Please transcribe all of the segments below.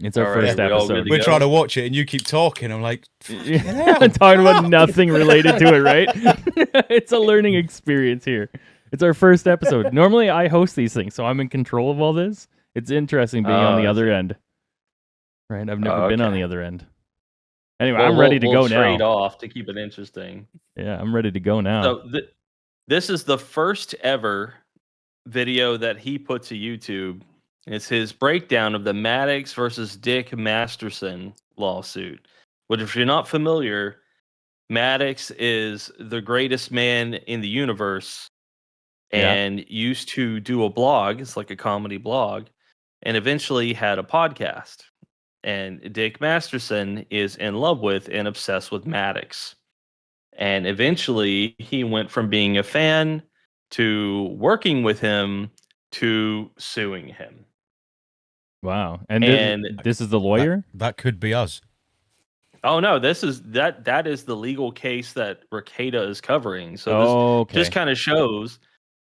It's our All right, first we all good episode. to We're go? trying to watch it, and you keep talking. I'm like, Talking about nothing related to it, right? It's a learning experience here. It's our first episode. Normally, I host these things, so I'm in control of all this. It's interesting being on the other end. Right? I've never been on the other end. Anyway, Well, I'm ready to go trade now. off to keep it interesting. Yeah, I'm ready to go now. So this is the first ever video that he put to YouTube. It's his breakdown of the Maddox versus Dick Masterson lawsuit. Which, if you're not familiar, Maddox is the greatest man in the universe and used to do a blog. It's like a comedy blog, and eventually had a podcast. And Dick Masterson is in love with and obsessed with Maddox. And eventually he went from being a fan to working with him to suing him. Wow. And this is the lawyer? That could be us. Oh no, this is that is the legal case that Rekieta is covering. So this just kind of shows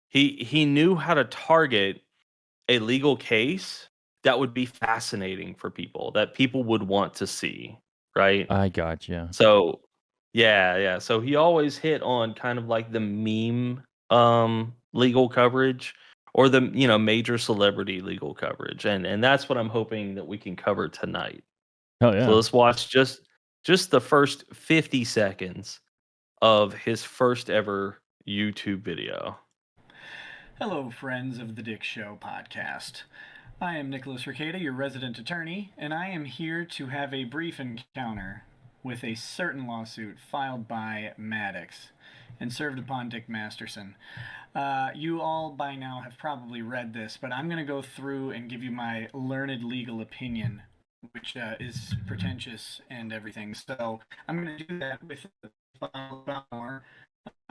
he knew how to target a legal case that would be fascinating for people, that people would want to see, right? I gotcha. So yeah. So he always hit on kind of like the meme legal coverage or the major celebrity legal coverage. And that's what I'm hoping that we can cover tonight. Oh yeah. So let's watch just the first 50 seconds of his first ever YouTube video. Hello, friends of the Dick Show podcast. I am Nicholas Rekieta, your resident attorney, and I am here to have a brief encounter with a certain lawsuit filed by Maddox and served upon Dick Masterson. You all by now have probably read this, but I'm going to go through and give you my learned legal opinion, which is pretentious and everything. So I'm going to do that with more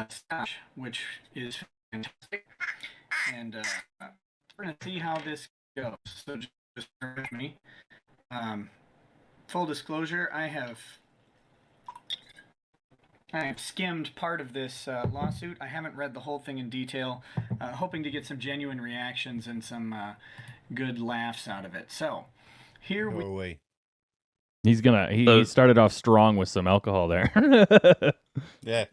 scotch, which is fantastic. And we're going to see how this goes. So just bear with me. Full disclosure, I have skimmed part of this lawsuit. I haven't read the whole thing in detail, hoping to get some genuine reactions and some good laughs out of it. So here we. He started off strong with some alcohol there. Yeah,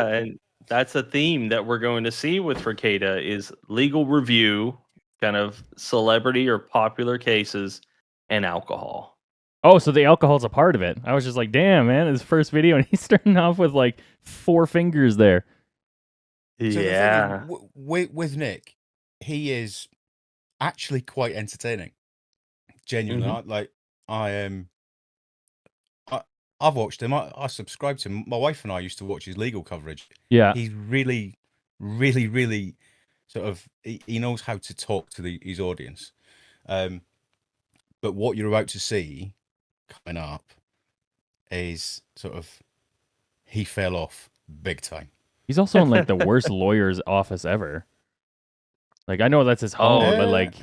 and that's a theme that we're going to see with Rekieta is legal review, kind of celebrity or popular cases, and alcohol. Oh, so the alcohol's a part of it. I was just like, damn, man, his first video, and he's starting off with like 4 fingers there. So yeah. With Nick, he is actually quite entertaining. Genuinely. Mm-hmm. I've watched him. I subscribe to him. My wife and I used to watch his legal coverage. Yeah. He's really, really, really sort of, he knows how to talk to his audience. But what you're about to see coming up is sort of, he fell off big time. He's also in like the worst lawyer's office ever. Like, I know that's his home, but like,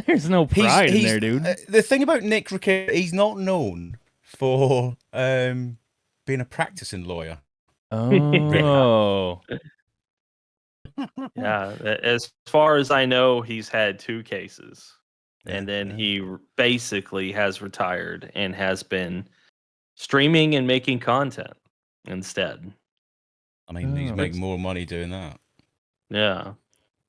there's no pride in there, dude. The thing about Nick Rekieta, he's not known for being a practicing lawyer. Oh. Yeah, as far as I know, he's had 2 cases. And then he basically has retired and has been streaming and making content instead. I mean, he's making more money doing that. Yeah.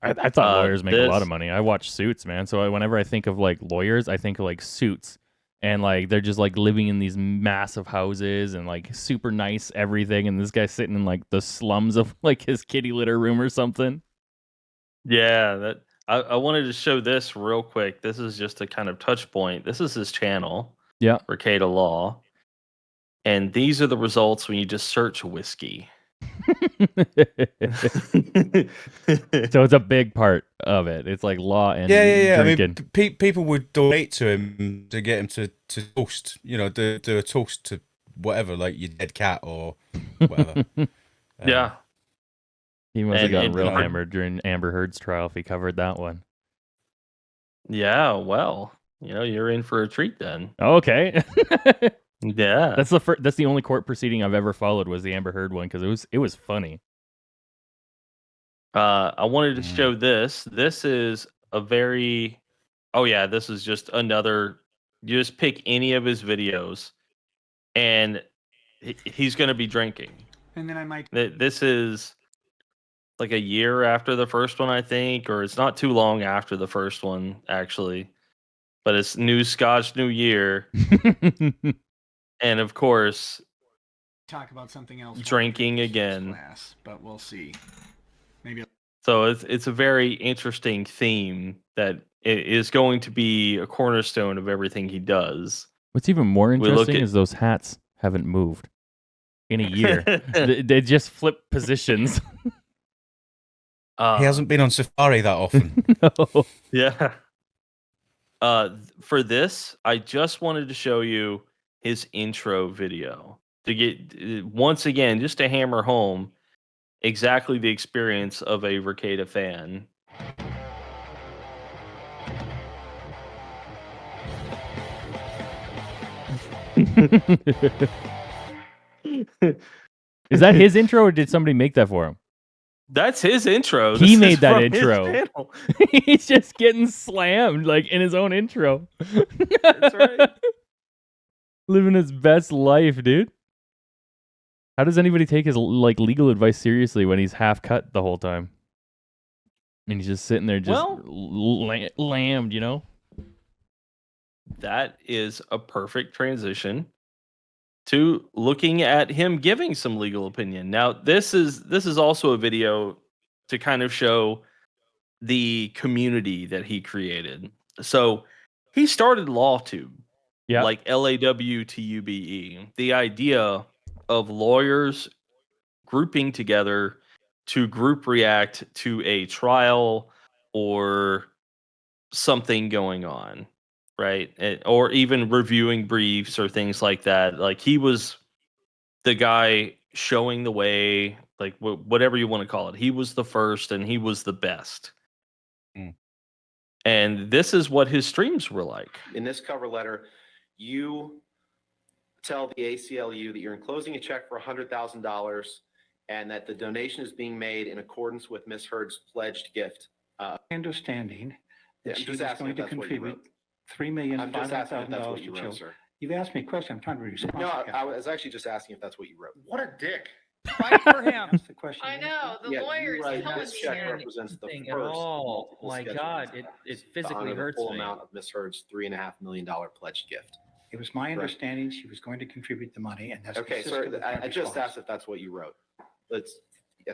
I thought lawyers make a lot of money. I watch Suits, man. So whenever I think of like lawyers, I think of like Suits. And like they're just like living in these massive houses and like super nice everything. And this guy's sitting in like the slums of like his kitty litter room or something. Yeah, I wanted to show this real quick. This is just a kind of touch point. This is his channel. Yeah. Rekieta Law. And these are the results when you just search whiskey. So it's a big part of it. It's like law and drinking. I mean, people would donate to him to get him to toast, do a toast to whatever, like your dead cat or whatever. Yeah. He must have gotten real hammered during Amber Heard's trial if he covered that one. Yeah, well, you're in for a treat then. Okay. Yeah, that's the only court proceeding I've ever followed was the Amber Heard one because it was funny. I wanted to show this. This is a very, this is just another You just pick any of his videos, and he's going to be drinking. And then I might. This is like a year after the first one, I think, or it's not too long after the first one, actually. But it's New Scotch New Year, and of course, talk about something else. Drinking again. Class, but we'll see. Maybe. So it's a very interesting theme that is going to be a cornerstone of everything he does. What's even more We look interesting at- is those hats haven't moved in a year. they just flip positions. He hasn't been on safari that often. No. Yeah. For this, I just wanted to show you his intro video to get once again just to hammer home exactly the experience of a Rekieta fan. Is that his intro, or did somebody make that for him? That's his intro. He This made is that from his intro. channel. He's just getting slammed like in his own intro. That's right. Living his best life, dude. How does anybody take his like legal advice seriously when he's half cut the whole time? And he's just sitting there just lammed, you know? That is a perfect transition to looking at him giving some legal opinion. Now, this is also a video to kind of show the community that he created. So he started LawTube, Yeah. like LAWTUBE. The idea of lawyers grouping together to group react to a trial or something going on, right? Or even reviewing briefs or things like that. Like he was the guy showing the way, like whatever you want to call it. He was the first and he was the best. Mm. And this is what his streams were like. In this cover letter, you tell the ACLU that you're enclosing a check for $100,000 and that the donation is being made in accordance with Ms. Heard's pledged gift. Understanding Yeah, that I'm she just was asking going if to that's what you contribute wrote. I'm just asking if that's $3,500,000 what to you wrote, children. sir. You've asked me a question. I'm trying to respond. No, I was actually just asking if that's what you wrote. What a dick. Fight for him. That's the question. I know, the Yeah, lawyers you write tell this us check here. represents the Thing first at of all. multiple My schedules God, of it acts to physically honor the hurts full me. amount of Ms. Heard's $3.5 million pledged gift. It was my understanding she was going to contribute the money, and that's Okay, consistent sir, with I my just response. asked if that's what you wrote. I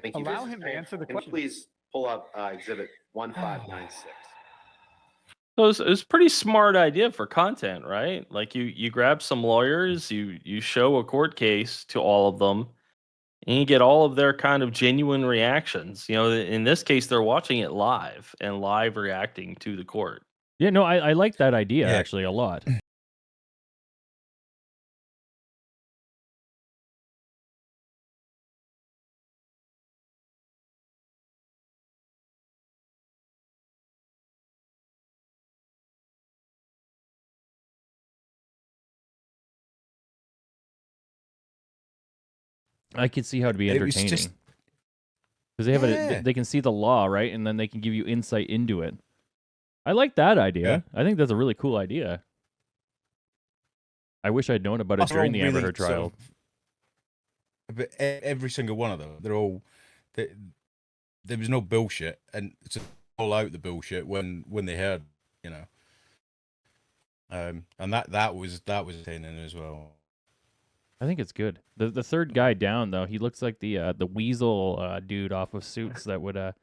think you Allow him to answer the Can you question. please pull up exhibit 1596? So it was a pretty smart idea for content, right? Like you grab some lawyers, you show a court case to all of them, and you get all of their kind of genuine reactions. You know, in this case, they're watching it live and live reacting to the court. Yeah, no, I like that idea Yeah. actually a lot. I could see how it'd be It was entertaining. just- Because they have Yeah. they can see the law, right? And then they can give you insight into it. I like that idea. I think that's a really cool idea. I wish I'd known about it They're all during the Amber really Heard sort trial. of- but every single one of them, they're all. There was no bullshit, and to pull out the bullshit when they heard, you know. And that was entertaining as well. I think it's good. The third guy down though, he looks like the weasel dude off of Suits that would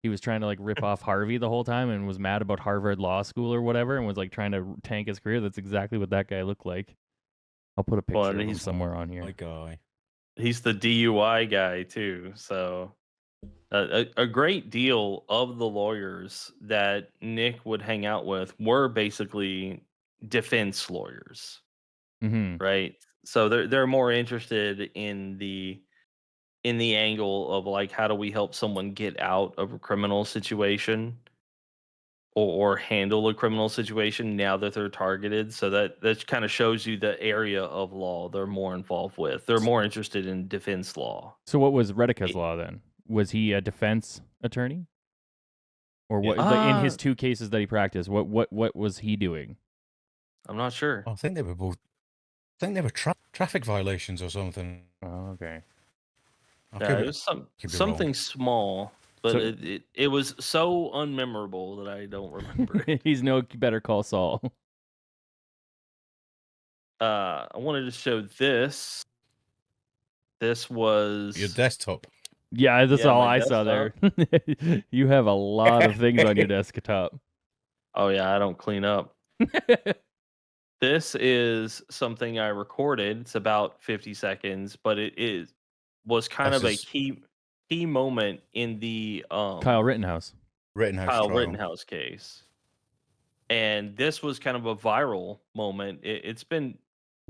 he was trying to like rip off Harvey the whole time and was mad about Harvard Law School or whatever and was like trying to tank his career. That's exactly what that guy looked like. I'll put a picture Well, of him he's- somewhere on here. My guy. He's the DUI guy too, so a great deal of the lawyers that Nick would hang out with were basically defense lawyers, Mm-hmm. right? So they're more interested in the angle of like how do we help someone get out of a criminal situation or handle a criminal situation now that they're targeted. So that kind of shows you the area of law they're more involved with. They're more interested in defense law. So what was Redica's law then? Was he a defense attorney? Or what like, in his two cases that he practiced, what was he doing? I'm not sure. I think they were both. I think they were traffic violations or something. Oh, okay. I Yeah, could it be- was could be something wrong. small, but So- it was so unmemorable that I don't remember. it. He's no Better Call Saul. I wanted to show this. This was Your desktop. Yeah, that's Yeah, all my I saw there. You have a lot of things on your desktop. Oh yeah, I don't clean up. This is something I recorded. It's about 50 seconds, but it was kind This of a is- key moment in the Kyle Rittenhouse. Rittenhouse Kyle trial. Rittenhouse case. And this was kind of a viral moment. It's been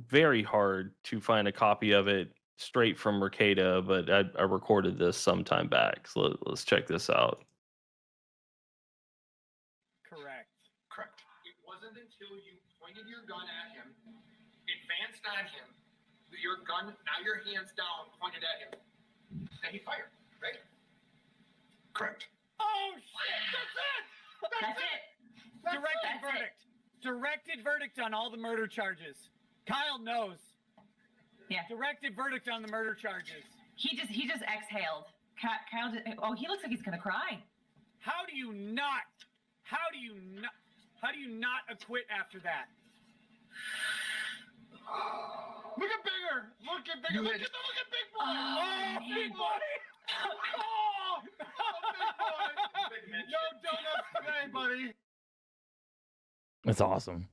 very hard to find a copy of it straight from Rekieta, but I recorded this some time back. So let's check this out. Correct. It wasn't until you pointed your gun at him, advanced on him, your gun, now your hands down, pointed at him, that he fired, right? Correct. Oh, shit! That's it! Directed That's verdict. Directed verdict on all the murder charges. Kyle knows. Yeah. Directed verdict on the murder charges. He just exhaled. Kyle just, oh, he looks like he's gonna cry. How do you not acquit after that? Look at bigger. Look at bigger. Look at big boy. Oh, Big boy. Oh, big boy. No donuts today, buddy. That's awesome.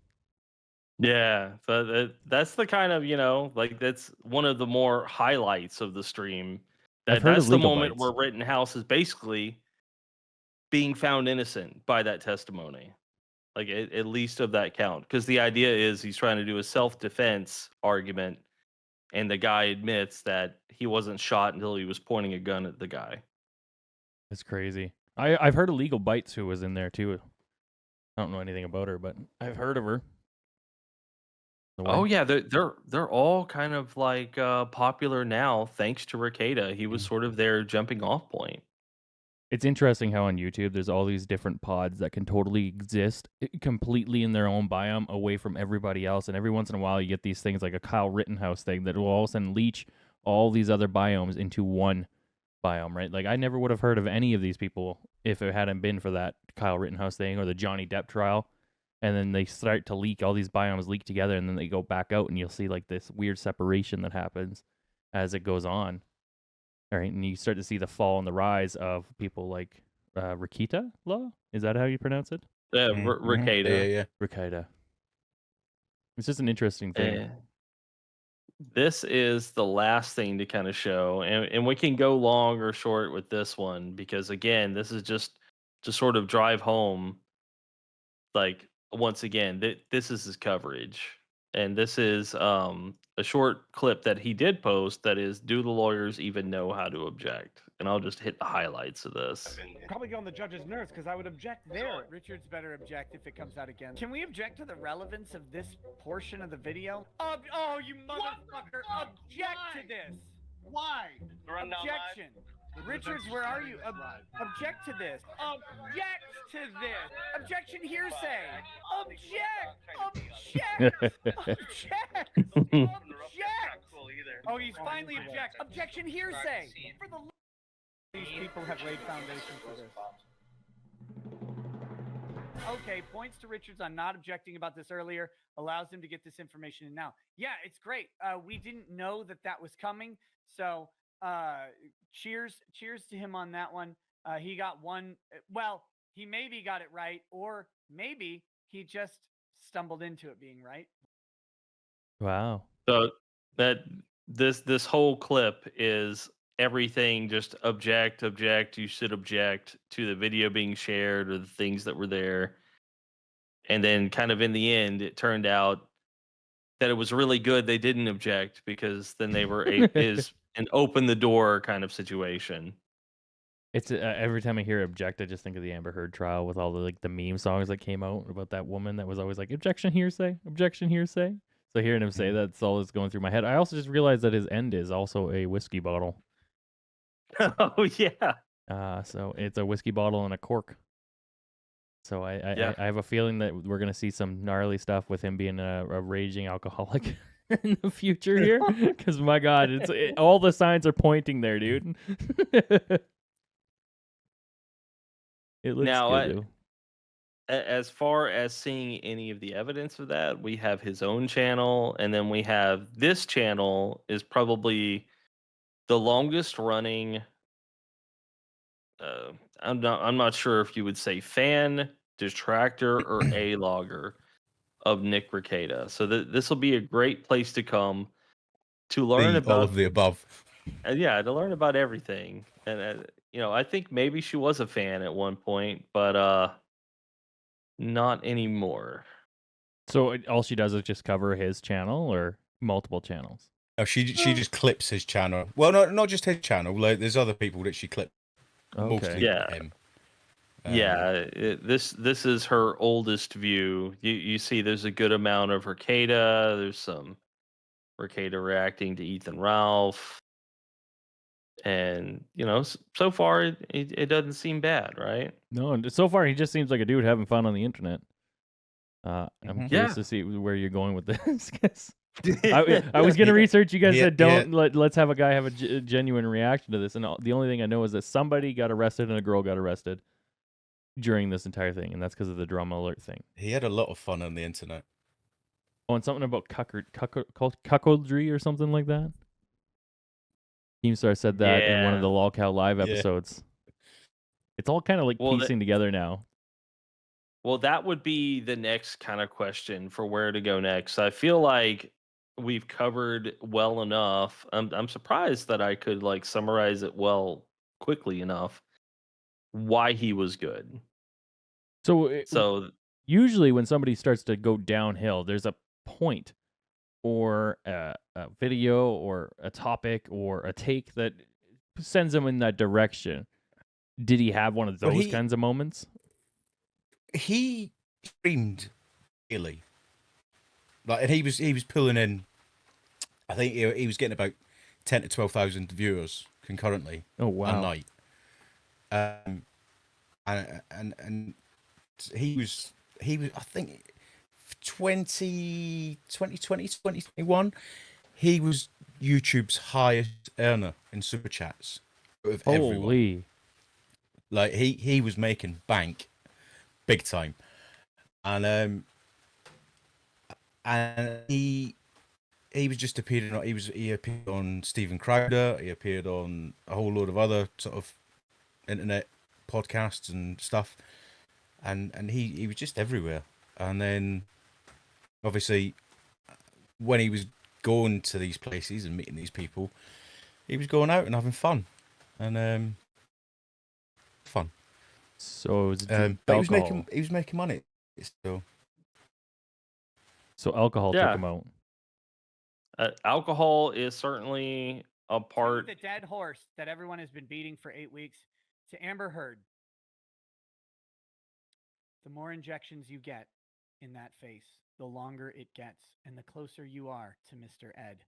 Yeah, so that's the kind of, like that's one of the more highlights of the stream. I've heard That's of the legal moment bites. where Rittenhouse is basically being found innocent by that testimony. Like at least of that count. Because the idea is he's trying to do a self-defense argument, and the guy admits that he wasn't shot until he was pointing a gun at the guy. It's crazy. I've heard of Legal Bites who was in there too. I don't know anything about her, but I've heard of her. Oh yeah, they're all kind of like popular now thanks to Rekieta. He was sort of their jumping off point. It's interesting how on YouTube there's all these different pods that can totally exist completely in their own biome away from everybody else. And every once in a while you get these things like a Kyle Rittenhouse thing that will all of a sudden leech all these other biomes into one biome, right? Like I never would have heard of any of these people if it hadn't been for that Kyle Rittenhouse thing or the Johnny Depp trial. And then they start to leak, all these biomes leak together, and then they go back out, and you'll see like this weird separation that happens as it goes on. All right, and you start to see the fall and the rise of people like Rekieta Law. Is that how you pronounce it? Yeah, Mhm. Rekieta. Yeah. Rekieta. It's just an interesting thing. Eh, This is the last thing to kind of show, and we can go long or short with this one because again, this is just to sort of drive home. Like once again, this is his coverage, and this is a short clip that he did post. That is, do the lawyers even know how to object? And I'll just hit the highlights of this. Probably get on the judge's nerves because I would object there. Richard's better object if it comes out again. Can we object to the relevance of this portion of the video? Oh, you motherfucker! Object to this. Why? Objection. Richards, where are you? Object to this. Object to this. Objection hearsay. Object. Object. Oh, he's finally object. Objection hearsay. For the these people have laid foundation for this. Okay, points to Richards on not objecting about this earlier, allows him to get this information in now. Yeah, it's great. We didn't know that was coming, so cheers to him on that one. He got one. Well, he maybe got it right, or maybe he just stumbled into it being right. Wow. So that this whole clip is everything just object. You should object to the video being shared or the things that were there. And then kind of in the end, it turned out that it was really good they didn't object because then they were is an open the door kind of situation. It's every time I hear object, I just think of the Amber Heard trial with all the the meme songs that came out about that woman that was always like objection hearsay, objection hearsay. So hearing him say that's all that's going through my head. I also just realized that his end is also a whiskey bottle. Oh yeah. So it's a whiskey bottle and a cork. So Yeah. I have a feeling that we're gonna see some gnarly stuff with him being a raging alcoholic in the future here. Because my God, all the signs are pointing there, dude. It looks Now, good, though. as far as seeing any of the evidence of that, we have his own channel, and then we have this channel is probably the longest running. I'm not sure if you would say fan, detractor, or a logger of Nick Rekieta. So this will be a great place to come to learn All about of the above. to learn about everything. And I think maybe she was a fan at one point, but not anymore. So all she does is just cover his channel or multiple channels. No, she just clips his channel. Well, not just his channel. Like there's other people that she clips. Mostly Yeah. him. This is her oldest view. You see, there's a good amount of Rekieta. There's some Rekieta reacting to Ethan Ralph, and so far it doesn't seem bad, right? No, and so far he just seems like a dude having fun on the internet. I'm Mhm. curious Yeah. to see where you're going with this. 'Cause I was gonna research. You guys Yeah, said don't let's have a guy have a genuine reaction to this, and the only thing I know is that somebody got arrested and a girl got arrested during this entire thing, and that's because of the drama alert thing. He had a lot of fun on the internet. Oh, and something about cuckoldry or something like that. Keemstar said that in one of the lolcow live Yeah. episodes. It's all kind of like Well, piecing together now. Well, that would be the next kind of question for where to go next. I feel like we've covered well enough. I'm surprised that I could like summarize it quickly enough why he was good. So usually when somebody starts to go downhill, there's a point or a video or a topic or a take that sends them in that direction. Did he have one of But those kinds of moments? He streamed daily. Like, and he was pulling in. I think he was getting about 10 to 12,000 viewers concurrently. Oh wow! A night. And he was I think 2021 he was YouTube's highest earner in super chats of everyone. Holy! Like he was making bank big time. And he was just appearing on he appeared on Steven Crowder, he appeared on a whole load of other sort of internet podcasts and stuff, and he was just everywhere. And then obviously when he was going to these places and meeting these people, he was going out and having fun. And fun. So it was but he was making money. So alcohol took him out. Alcohol is certainly a part. The dead horse that everyone has been beating for 8 weeks to Amber Heard. The more injections you get in that face, the longer it gets, and the closer you are to Mr. Ed.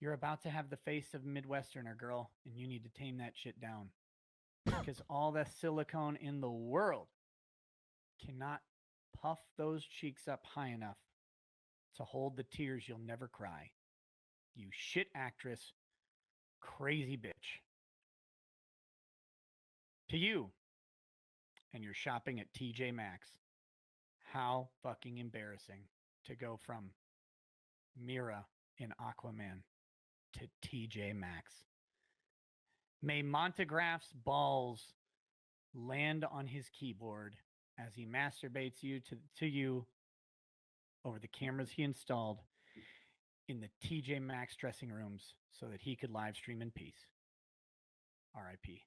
You're about to have the face of a Midwesterner, girl, and you need to tame that shit down. Because all the silicone in the world cannot puff those cheeks up high enough to hold the tears you'll never cry. You shit actress, crazy bitch. To you, and you're shopping at TJ Maxx. How fucking embarrassing to go from Mira in Aquaman to TJ Maxx. May Montegraff's balls land on his keyboard as he masturbates you to you over the cameras he installed in the TJ Maxx dressing rooms so that he could live stream in peace. R.I.P.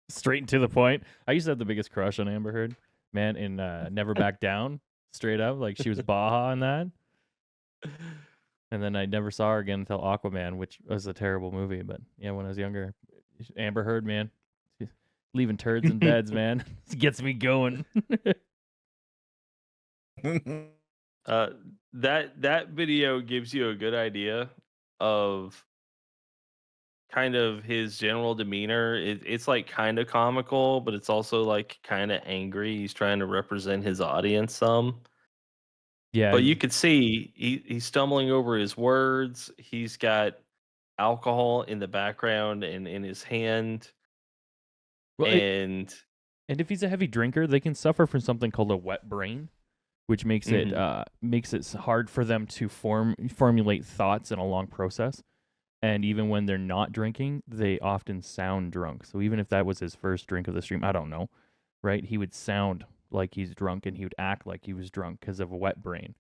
Straight and to the point. I used to have the biggest crush on Amber Heard, man, in Never Back Down. Straight up, like she was Baja in that. And then I never saw her again until Aquaman, which was a terrible movie. But yeah, when I was younger, Amber Heard, man, leaving turds in beds, man, it gets me going. That video gives you a good idea of kind of his general demeanor, it's like kind of comical, but it's also like kind of angry. He's trying to represent his audience some. Yeah, But you could see he's stumbling over his words. He's got alcohol in the background and in his hand. well, And and if he's a heavy drinker, they can suffer from something called a wet brain, which makes it hard for them to formulate thoughts in a long process. And even when they're not drinking, they often sound drunk. So even if that was his first drink of the stream, I don't know, right? He would sound like he's drunk and he would act like he was drunk because of a wet brain.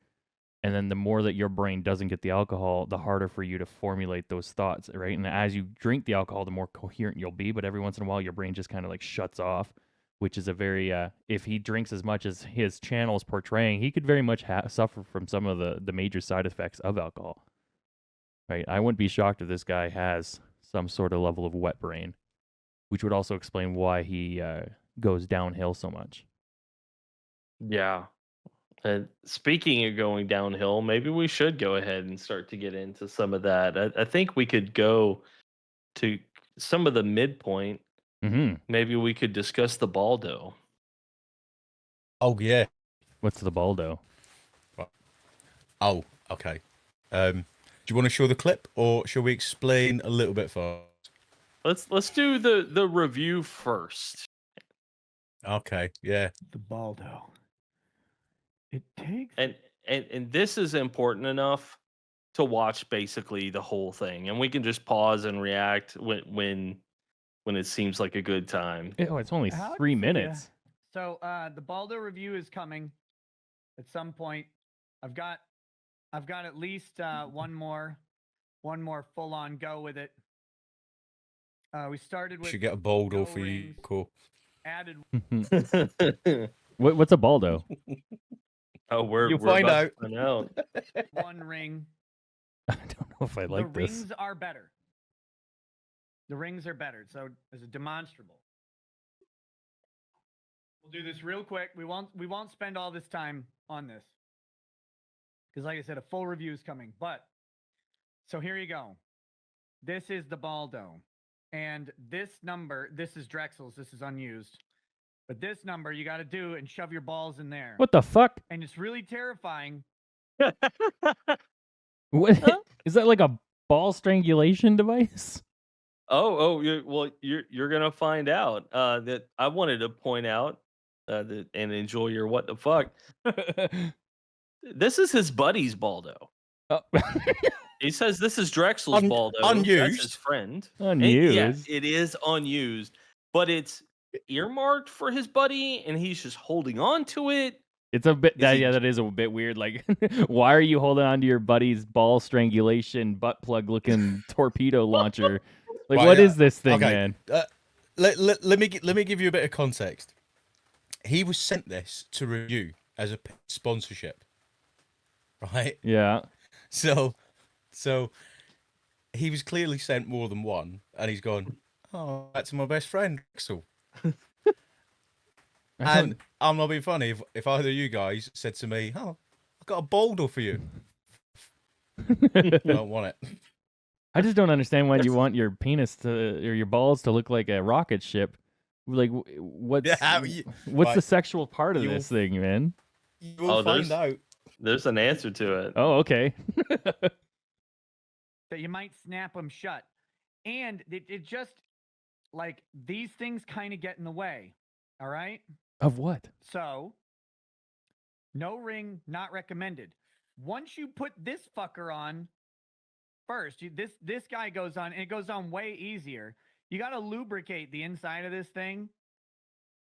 And then the more that your brain doesn't get the alcohol, the harder for you to formulate those thoughts, right? And as you drink the alcohol, the more coherent you'll be. But every once in a while, your brain just kind of like shuts off, which is a very, if he drinks as much as his channel is portraying, he could very much suffer from some of the major side effects of alcohol. Right, I wouldn't be shocked if this guy has some sort of level of wet brain, which would also explain why he goes downhill so much. yeah. And speaking of going downhill, maybe we should go ahead and start to get into some of that. I think we could go to some of the midpoint. Mm-hmm. Maybe we could discuss the Baldo. Oh yeah. What's the Baldo? Oh, okay. Do you want to show the clip, or shall we explain a little bit first? Let's do the review first. Okay, yeah. The Baldo. It takes. And this is important enough to watch basically the whole thing, and we can just pause and react when it seems like a good time. Oh, it's only How 3 to- minutes. So the Baldo review is coming at some point. I've got at least one more full on go with it. We started with Should get a Baldo no for you. rings. Cool. added What's a Baldo? Oh, we're You'll we're find about out. to find out. one ring. I don't know if I like the this. rings are better. The rings are better. So as a demonstrable. We'll do this real quick. We won't spend all this time on this. Because like I said, a full review is coming. But so here you go. This is the Baldo. And this number, this is Drexel's, this is unused. But this number you got to do and shove your balls in there. What the fuck? And it's really terrifying. What is that, like a ball strangulation device? You're gonna find out. That I wanted to point out and enjoy your what the fuck. This is his buddy's Baldo. Oh. He says this is Drexel's Baldo. That's unused? his friend. Unused. Yeah, it is unused, but it's earmarked for his buddy, and he's just holding on to it. It's a bit Is he- that is a bit weird. Like, why are you holding on to your buddy's ball strangulation butt plug looking torpedo launcher? Like, Right, what yeah. is this thing, Okay. man? Let me give you a bit of context. He was sent this to review as a sponsorship, right? Yeah. So he was clearly sent more than one, and he's gone, oh, that's my best friend, Axel. And I'm not being funny. If either of you guys said to me, oh, I've got a Baldo for you, I don't want it. I just don't understand why you want your penis or your balls to look like a rocket ship. Like, what's Yeah, what's the right. sexual part of You will- this thing, man? You'll Oh, find out. There's an answer to it. Oh, okay. That you might snap them shut. And it just, like, these things kind of get in the way. All right? Of what? So, no ring, not recommended. Once you put this fucker on, first, this guy goes on, and it goes on way easier. You got to lubricate the inside of this thing.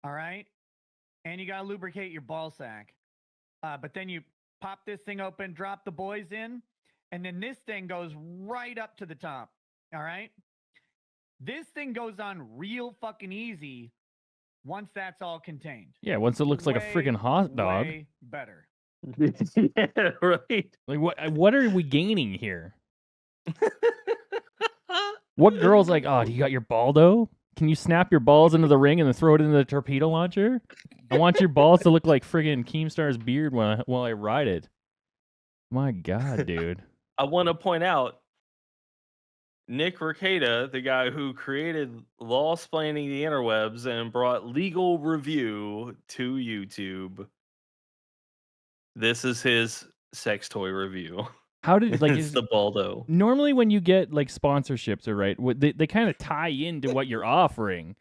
All right? And you got to lubricate your ball sack. But then you pop this thing open, drop the boys in, and then this thing goes right up to the top. All right? This thing goes on real fucking easy once that's all contained. Yeah, once it looks like a freaking hot dog. Way better. Yeah, right. Like, what are we gaining here? What girl's like, oh, do you got your Baldo? Can you snap your balls into the ring and then throw it into the torpedo launcher? I want your balls to look like friggin' Keemstar's beard while I ride it. My God, dude. I want to point out Nick Rekieta, the guy who created law-splaining the interwebs and brought legal review to YouTube. This is his sex toy review. How did like It's is the Baldo. normally when you get like sponsorships, or right, they kind of tie into what you're offering,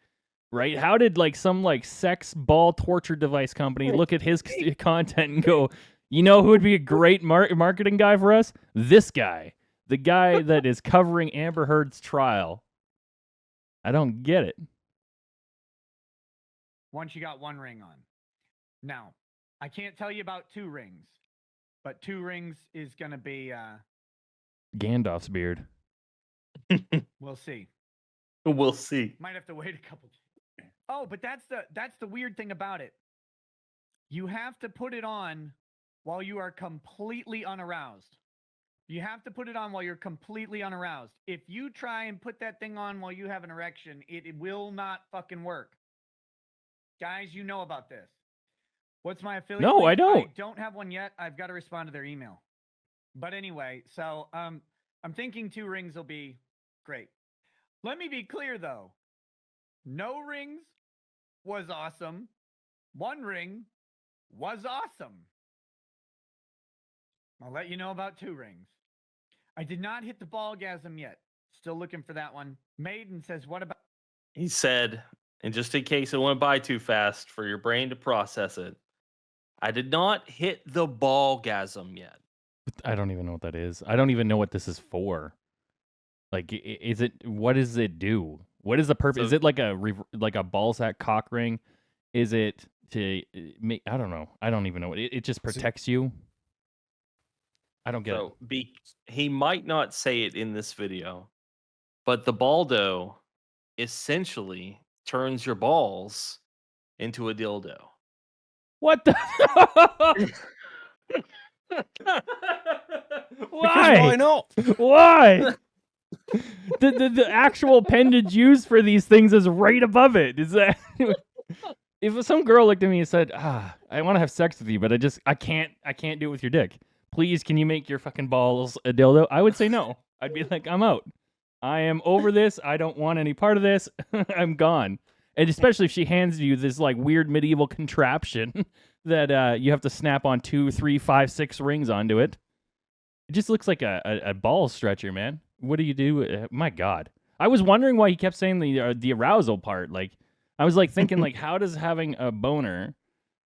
right? How did like some like sex ball torture device company look at his content and go, you know who would be a great marketing guy for us? This guy, the guy that is covering Amber Heard's trial. I don't get it. Once you got one ring on. Now, I can't tell you about 2 rings, but 2 rings is going to be, Gandalf's beard. we'll see. We'll see. Might have to wait a couple. Oh, but that's the weird thing about it. You have to put it on while you are completely unaroused. You have to put it on while you're completely unaroused. If you try and put that thing on while you have an erection, it will not fucking work. Guys, you know about this. What's my affiliate? No, link? I don't. I don't have one yet. I've got to respond to their email. But anyway, so I'm thinking 2 rings will be great. Let me be clear though. No rings was awesome. 1 ring was awesome. I'll let you know about 2 rings. I did not hit the ballgasm yet. Still looking for that one. Maiden says, what about... He said, and just in case it went by too fast for your brain to process it, I did not hit the ballgasm yet. I don't even know what that is. I don't even know what this is for. Like, is it? What does it do? What is the purpose? So- Is it like a ball sack cock ring? Is it to make? I don't know. I don't even know. It just protects you. I don't get it. So he might not say it in this video, but the Baldo essentially turns your balls into a dildo. What the? Because Why? why not? Why? The actual appendage used for these things is right above it. Is that if some girl looked at me and said, I want to have sex with you, but I can't do it with your dick. Please, can you make your fucking balls a dildo? I would say no. I'd be like, I'm out. I am over this. I don't want any part of this. I'm gone. And especially if she hands you this like weird medieval contraption that you have to snap on 2, 3, 5, 6 rings onto it. It just looks like a ball stretcher, man. What do you do? My God. I was wondering why he kept saying the arousal part. Like, I was like thinking like, how does having a boner,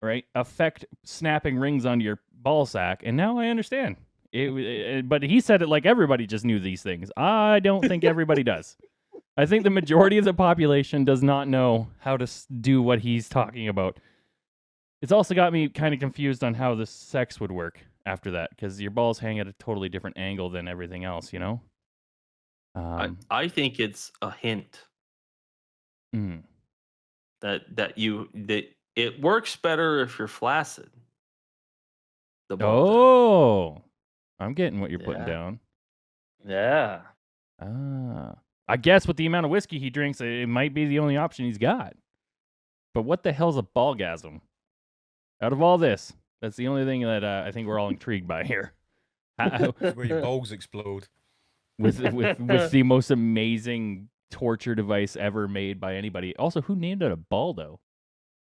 right, affect snapping rings onto your ball sack? And now I understand. But he said it like everybody just knew these things. I don't think everybody does. I think the majority of the population does not know how to do what he's talking about. It's also got me kind of confused on how the sex would work after that, because your balls hang at a totally different angle than everything else, you know? I think it's a hint mm. that it works better if you're flaccid. The Baldo. Oh, I'm getting what you're putting Yeah. down. Yeah. I guess with the amount of whiskey he drinks, it might be the only option he's got. But what the hell's a ballgasm? Out of all this, that's the only thing that I think we're all intrigued by here. It's where your balls explode. with the most amazing torture device ever made by anybody. Also, who named it a Baldo?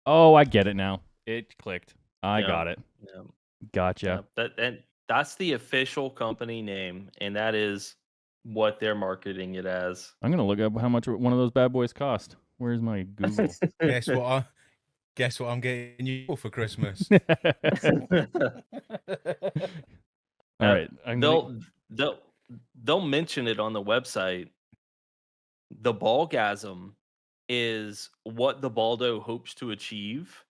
Oh, I get it now. It clicked. I Yeah. got it. Yeah. Gotcha. That's the official company name, and that is what they're marketing it as. I'm gonna look up how much one of those bad boys cost. Where's my Google? Guess what I'm getting you for Christmas? All right. They'll mention it on the website. The ballgasm is what the Baldo hopes to achieve.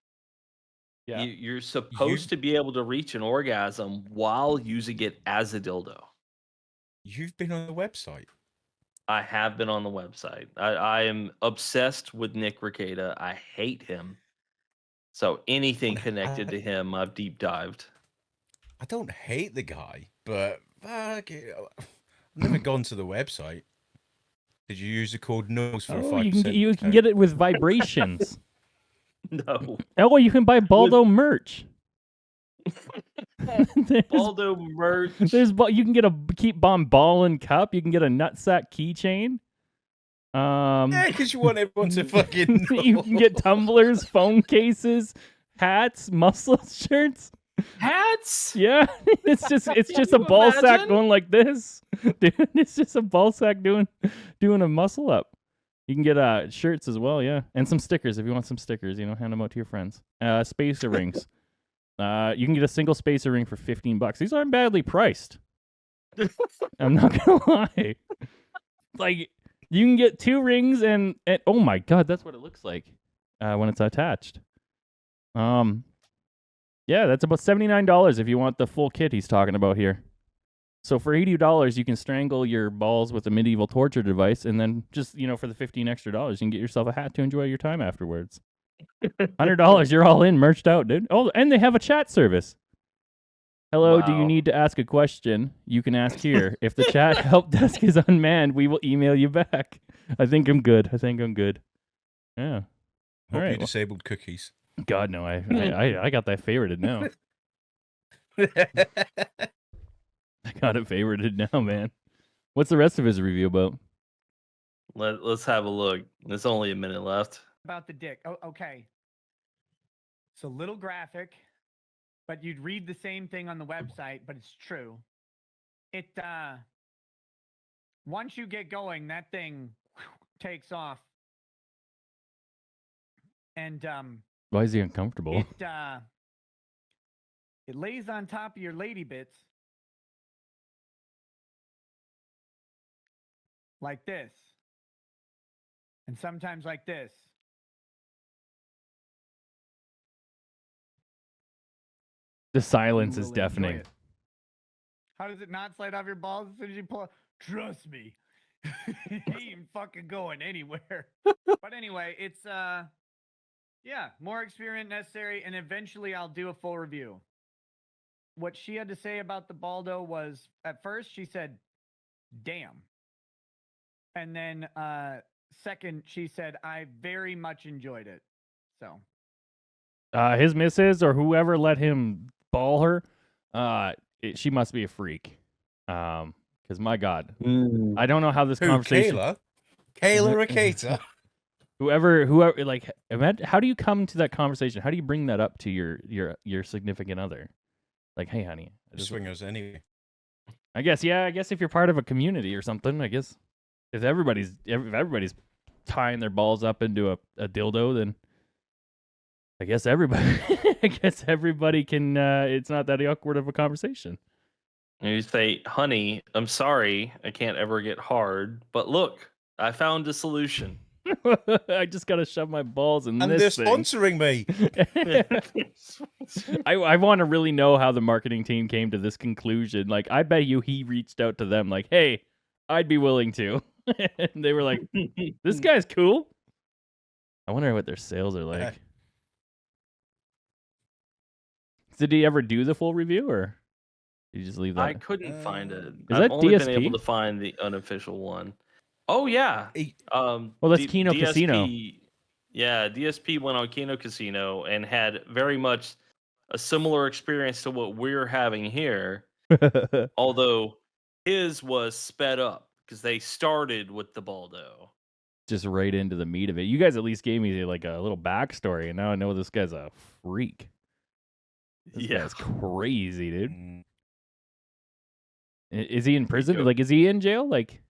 Yeah. You're supposed to be able to reach an orgasm while using it as a dildo. You've been on the website. I have been on the website. I am obsessed with Nick Rekieta. I hate him. So anything connected to him, I've deep dived. I don't hate the guy, but fuck it, I've never gone to the website. Did you use the code NOS for a 5%? You can get it with vibrations. No. Oh, you can buy Baldo merch. there's, Baldo merch. you can get a keep bomb ball and cup. You can get a nutsack keychain. Yeah, because you want everyone to fucking know. You can get tumblers, phone cases, hats, muscle shirts. Hats. Yeah, it's just Can a you ball sack imagine? going like this, dude. It's just a ball sack doing a muscle up. You can get shirts as well, yeah, and some stickers if you want some stickers. Hand them out to your friends. Spacer rings. You can get a single spacer ring for $15. These aren't badly priced. I'm not gonna lie. Like you can get 2 rings and oh my god, that's what it looks like when it's attached. Yeah, that's about $79 if you want the full kit he's talking about here. So for $80, you can strangle your balls with a medieval torture device, and then just for the $15 extra, you can get yourself a hat to enjoy your time afterwards. $100, you're all in, merched out, dude. Oh, and they have a chat service. Hello, do you Wow. need to ask a question? You can ask here. If the chat help desk is unmanned, we will email you back. I think I'm good. Yeah. Hope All right. you disabled cookies. God, no, I got that favorited now. I got it favorited now, man. What's the rest of his review about? Let's have a look. There's only a minute left. About the dick. Oh, okay. It's a little graphic, but you'd read the same thing on the website, but it's true. It once you get going, that thing takes off. And Why is he uncomfortable? it lays on top of your lady bits like this. And sometimes like this. The silence You is will enjoy deafening. it. How does it not slide off your balls as soon as you pull it? Trust me. It ain't fucking going anywhere. But anyway, it's yeah, more experience necessary, and eventually I'll do a full review. What she had to say about the Baldo was, at first she said, damn. And then second, she said, I very much enjoyed it. So His missus or whoever let him ball her, she must be a freak. Because my God, I don't know how this Who, conversation. Kayla? Kayla Rekieta? Whoever, like, how do you come to that conversation? How do you bring that up to your significant other? Like, hey, honey, Swingers anyway. I guess if you're part of a community or something, I guess if everybody's tying their balls up into a dildo, then I guess everybody can. It's not that awkward of a conversation. And you say, honey, I'm sorry, I can't ever get hard, but look, I found a solution. I just gotta shove my balls in And they're this thing. sponsoring me. I want to really know how the marketing team came to this conclusion. Like, I bet you he reached out to them like, hey, I'd be willing to. And they were like, this guy's cool. I wonder what their sales are like. Did he ever do the full review, or did you just leave that? I couldn't find it. Is I've that only been DSP? able to find the unofficial one. Oh yeah. Well, that's Kino Casino. Yeah, DSP went on Kino Casino and had very much a similar experience to what we're having here. Although his was sped up because they started with the Baldo. Just right into the meat of it. You guys at least gave me like a little backstory, and now I know this guy's a freak. This guy's crazy, dude. Is he in prison? Like, is he in jail? Like,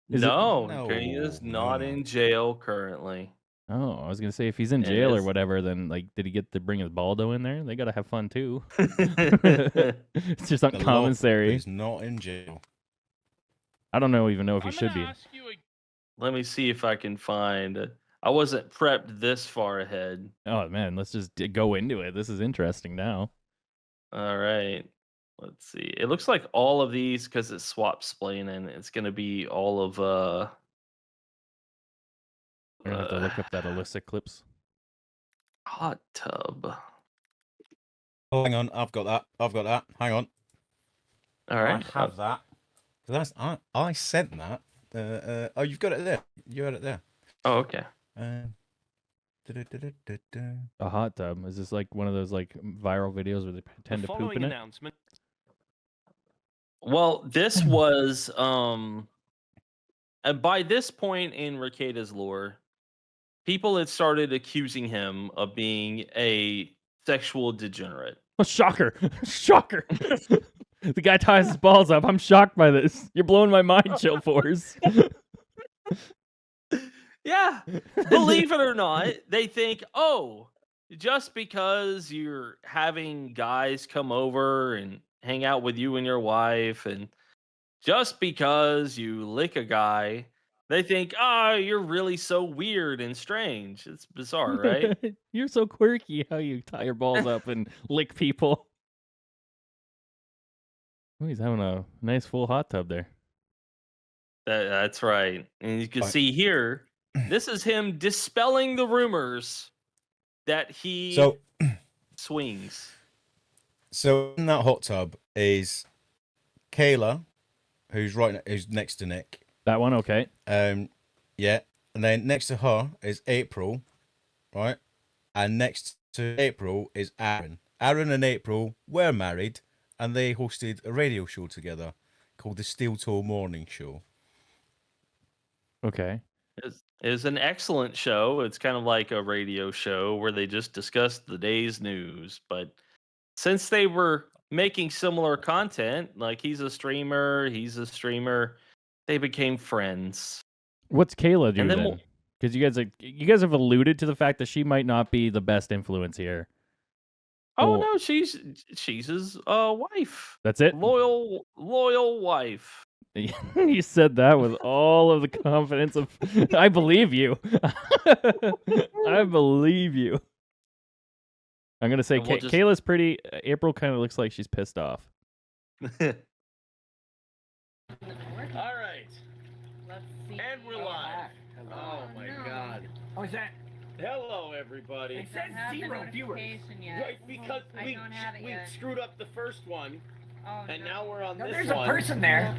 No, he is not in jail currently. Oh, I was gonna say if he's in jail or whatever, then like, did he get to bring his Baldo in there? They gotta have fun too. It's just on commissary. He's not in jail. I don't even know if he should be. Let me see if I can find. I wasn't prepped this far ahead. Oh man, let's just go into it. This is interesting now. All right. Let's see. It looks like all of these, because it's swap splaining, it's going to be all of I'm gonna have to look up that illicit clips. hot tub. Oh, hang on, I've got that. Hang on. All right. I have that. That's I sent that. Oh, you've got it there. You had it there. Oh, okay. A hot tub. Is this like one of those like viral videos where they pretend to poop in it? Announcement. Well, this was and by this point in Rekieta's lore, people had started accusing him of being a sexual degenerate. Oh, shocker! Shocker! The guy ties his balls up. I'm shocked by this. You're blowing my mind, Chill Force. Yeah, believe it or not, they think, oh, just because you're having guys come over and hang out with you and your wife, and just because you lick a guy, they think, oh, you're really so weird and strange. It's bizarre, right? You're so quirky how you tie your balls up and lick people. Oh, he's having a nice full hot tub there. That's right. And you can Fine. see here, this is him dispelling the rumors that he So, swings. so in that hot tub is Kayla, who's next to Nick. That one, okay. Yeah, and then next to her is April, right? And next to April is Aaron. Aaron and April were married, and they hosted a radio show together called the Steel Toe Morning Show. Okay. It was an excellent show. It's kind of like a radio show where they just discussed the day's news. But since they were making similar content, like he's a streamer, they became friends. What's Kayla do And then then? Because you guys have alluded to the fact that she might not be the best influence here. Oh Oh. no, she's his wife. That's it. Loyal wife. You said that with all of the confidence of. I believe you. I believe you. I'm gonna say And we'll just- Kayla's pretty. April kind of looks like she's pissed off. All right, Let's see. and we're live. Oh my God! Oh, is that? Hello, everybody. It says Have the 0 viewers. notification yet. Right, because I we don't have it we yet. screwed up the first one, Oh, and no. now we're on No, this there's a one, person there.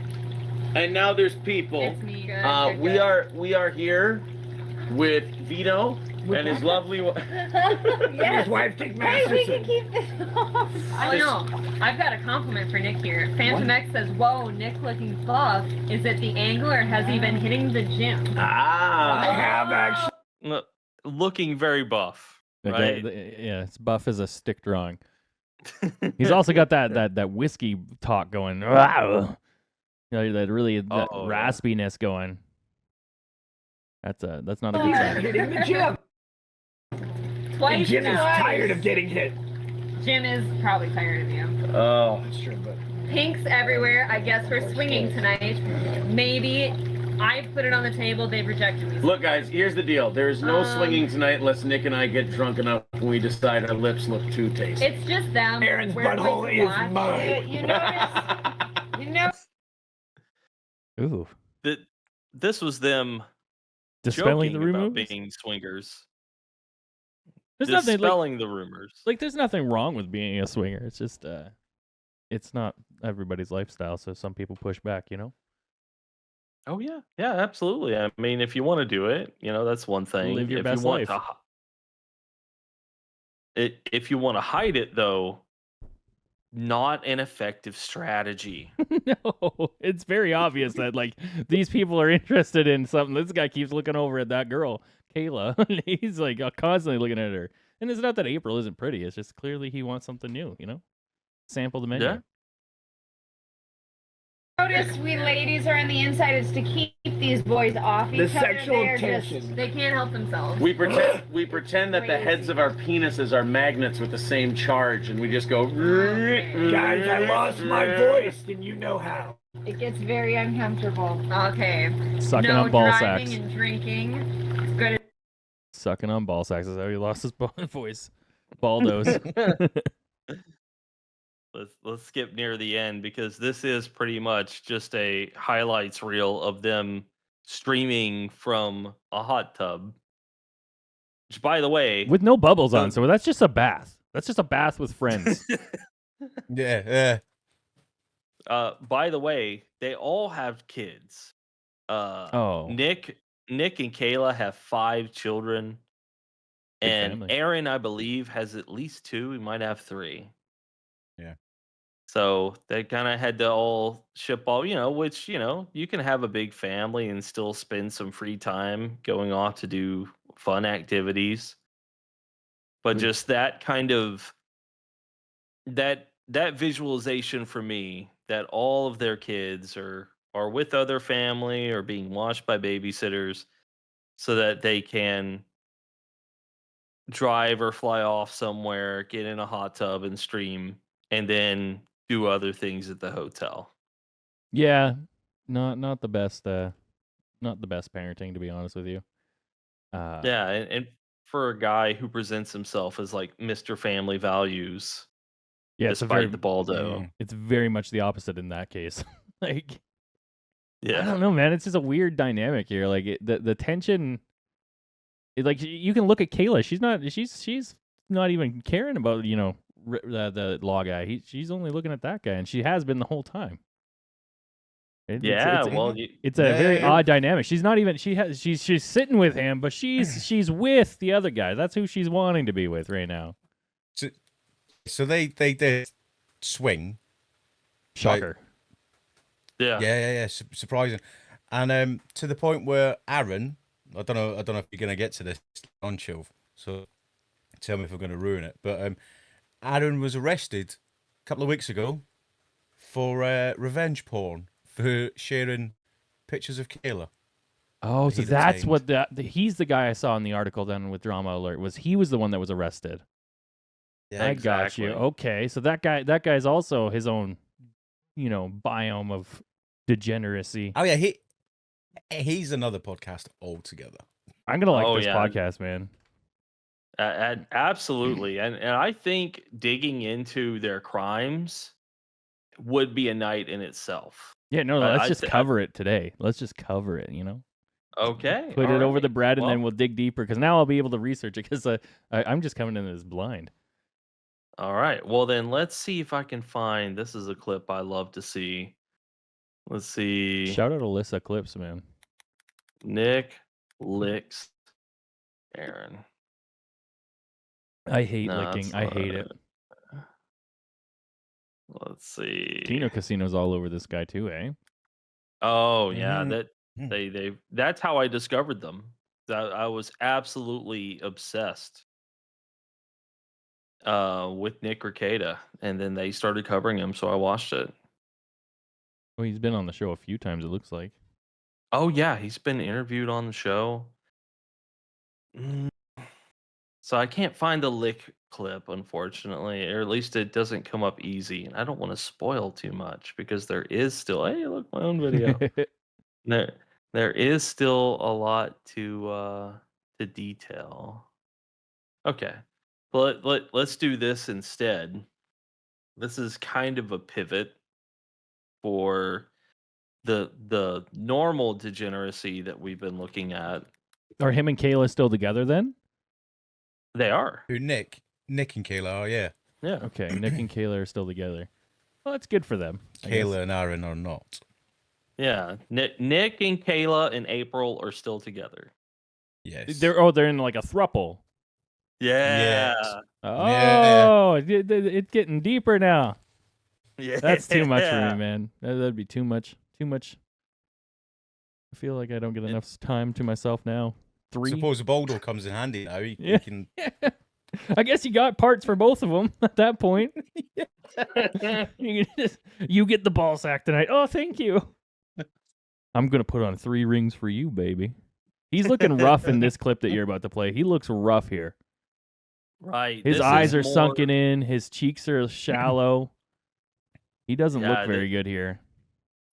and now there's people. It's me. Good, We are here with Vito With and his what? lovely. His wife, Dick Hey, we can Masterson. keep this. Oh no, I've got a compliment for Nick here. Phantom X says, "Whoa, Nick looking buff. Is it the angle or has he been hitting the gym?" I have actually. Looking very buff, The guy- right? yeah, it's buff as a stick drawing. He's also got that whiskey talk going. Wow. You know, that really that Oh, yeah. raspiness going. That's not a good sign. Hitting the gym. Twice. And Jim is now. tired of getting hit. Jim is probably tired of you. Oh, That's true, but. Pinks everywhere. I guess we're swinging tonight. Maybe I put it on the table. They've rejected me. look, guys. Here's the deal. There's no Um, swinging tonight unless Nick and I get drunk enough when we decide our lips look too tasty. It's just them. Aaron's We're going butthole to is watch. mine. You notice? You know. Ooh, That this was them dispelling joking the about rumors. being swingers. There's nothing like, Dispelling the rumors. there's nothing wrong with being a swinger. It's just it's not everybody's lifestyle. So some people push back. You know, Oh yeah, yeah, absolutely. I mean, if you want to do it, that's one thing. Live your if best you want life. if you want to hide it, though, not an effective strategy. no, it's very obvious that like these people are interested in something. This guy keeps looking over at that girl, Kayla. He's like constantly looking at her. And it's not that April isn't pretty. It's just clearly he wants something new. You know, sample the menu. Yeah. Notice we ladies are on the inside is to keep these boys off each The other. sexual They're just- tension. They can't help themselves. We pretend that the heads of our penises are magnets with the same charge, and we just go. Guys, I lost my voice, and you know how. It gets very uncomfortable. Okay. Sucking no on ball driving sacks. and drinking. It's good. Sucking on ball sacks. Is how he lost his voice. Baldos. Let's skip near the end because this is pretty much just a highlights reel of them streaming from a hot tub. Which, by the way, With no bubbles on. So that's just a bath. That's just a bath with friends. Yeah. by the way, they all have kids. Oh. Nick and Kayla have 5 children. Big And family. Aaron, I believe, has at least 2. He might have 3. Yeah. So they kind of had to all ship all, which, you can have a big family and still spend some free time going off to do fun activities. But Good. just that kind of that visualization for me that all of their kids are with other family or being watched by babysitters so that they can drive or fly off somewhere, get in a hot tub and stream, and then do other things at the hotel. Yeah, not the best. Not the best parenting, to be honest with you. Yeah, and for a guy who presents himself as like Mr. Family Values, Yeah, despite the Baldo. it's very much the opposite in that case. Like, I Yeah. don't know, man. It's just a weird dynamic here. Like the tension. Like you can look at Kayla. She's not even caring about the law guy. She's only looking at that guy, and she has been the whole time. Yeah, It's a very odd dynamic. She's not even she's sitting with him, but she's with the other guy. That's who she's wanting to be with right now. So they did swing. Shocker. Yeah. Surprising, and to the point where Aaron, I don't know if you're gonna get to this on chill, so tell me if we're gonna ruin it. But Aaron was arrested a couple of weeks ago for revenge porn for sharing pictures of Kayla. Oh, so He's that's detained. what he's the guy I saw in the article done with Drama Alert. He was the one that was arrested. Yeah, I got you. Okay, so that guy's also his own, biome of degeneracy. Oh yeah, he's another podcast altogether. I'm gonna like this podcast, man. Absolutely, and I think digging into their crimes would be a night in itself. Yeah, no, let's just cover it today. Let's just cover it, Okay. Put it over the bread, and Well, then we'll dig deeper, because now I'll be able to research it, because I'm just coming in as blind. All right. Well, then let's see if I can find. This is a clip I love to see. Let's see. Shout out Alyssa Clips, man. Nick licks Aaron. I hate No, licking. that's I not hate it. Let's see. Kino Casino's all over this guy too, eh? Oh yeah, Mhm. that's how I discovered them. I was absolutely obsessed with Nick Rekieta, and then they started covering him, so I watched it. Well, he's been on the show a few times, it looks like. Oh yeah, he's been interviewed on the show. So I can't find the lick clip, unfortunately, or at least it doesn't come up easy. And I don't want to spoil too much because there is still, hey, look, my own video. there is still a lot to detail. Okay, but let's do this instead. This is kind of a pivot for the normal degeneracy that we've been looking at. Are him and Kayla still together then? They are. Who Nick and Kayla are, yeah. Yeah. Okay, Nick and Kayla are still together. Well, that's good for them. I guess. Kayla and Aaron are not. Yeah, Nick and Kayla and April are still together. Yes. They're in like a throuple. Yeah. Yes. Oh, it's getting deeper now. Yeah. That's too much for me, man. That'd be too much. Too much. I feel like I don't get enough time to myself now. 3. Suppose the Baldo comes in handy now. He Yeah. can. I guess you got parts for both of them at that point. You get the ball sack tonight. Oh, thank you. I'm going to put on 3 rings for you, baby. He's looking rough in this clip that you're about to play. He looks rough here. Right. His this eyes is are more- sunken in. His cheeks are shallow. He doesn't Yeah, look very good here.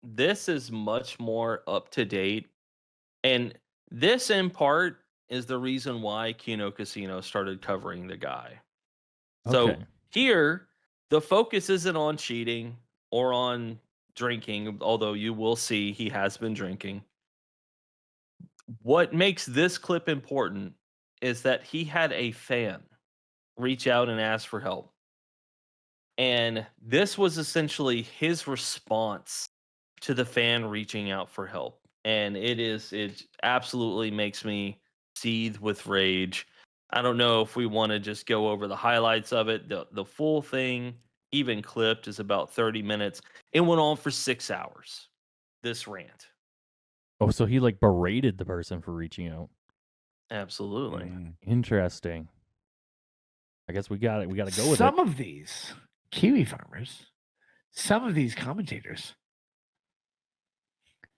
This is much more up to date. And this, in part, is the reason why Kino Casino started covering the guy. So Okay. here, the focus isn't on cheating or on drinking, although you will see he has been drinking. What makes this clip important is that he had a fan reach out and ask for help. And this was essentially his response to the fan reaching out for help. And it absolutely makes me seethe with rage. I don't know if we want to just go over the highlights of it. The full thing, even clipped, is about 30 minutes. It went on for 6 hours. This rant. Oh, so he like berated the person for reaching out. Absolutely. Interesting. I guess we got it. We got to go with Some it. of these Kiwi farmers, some of these commentators.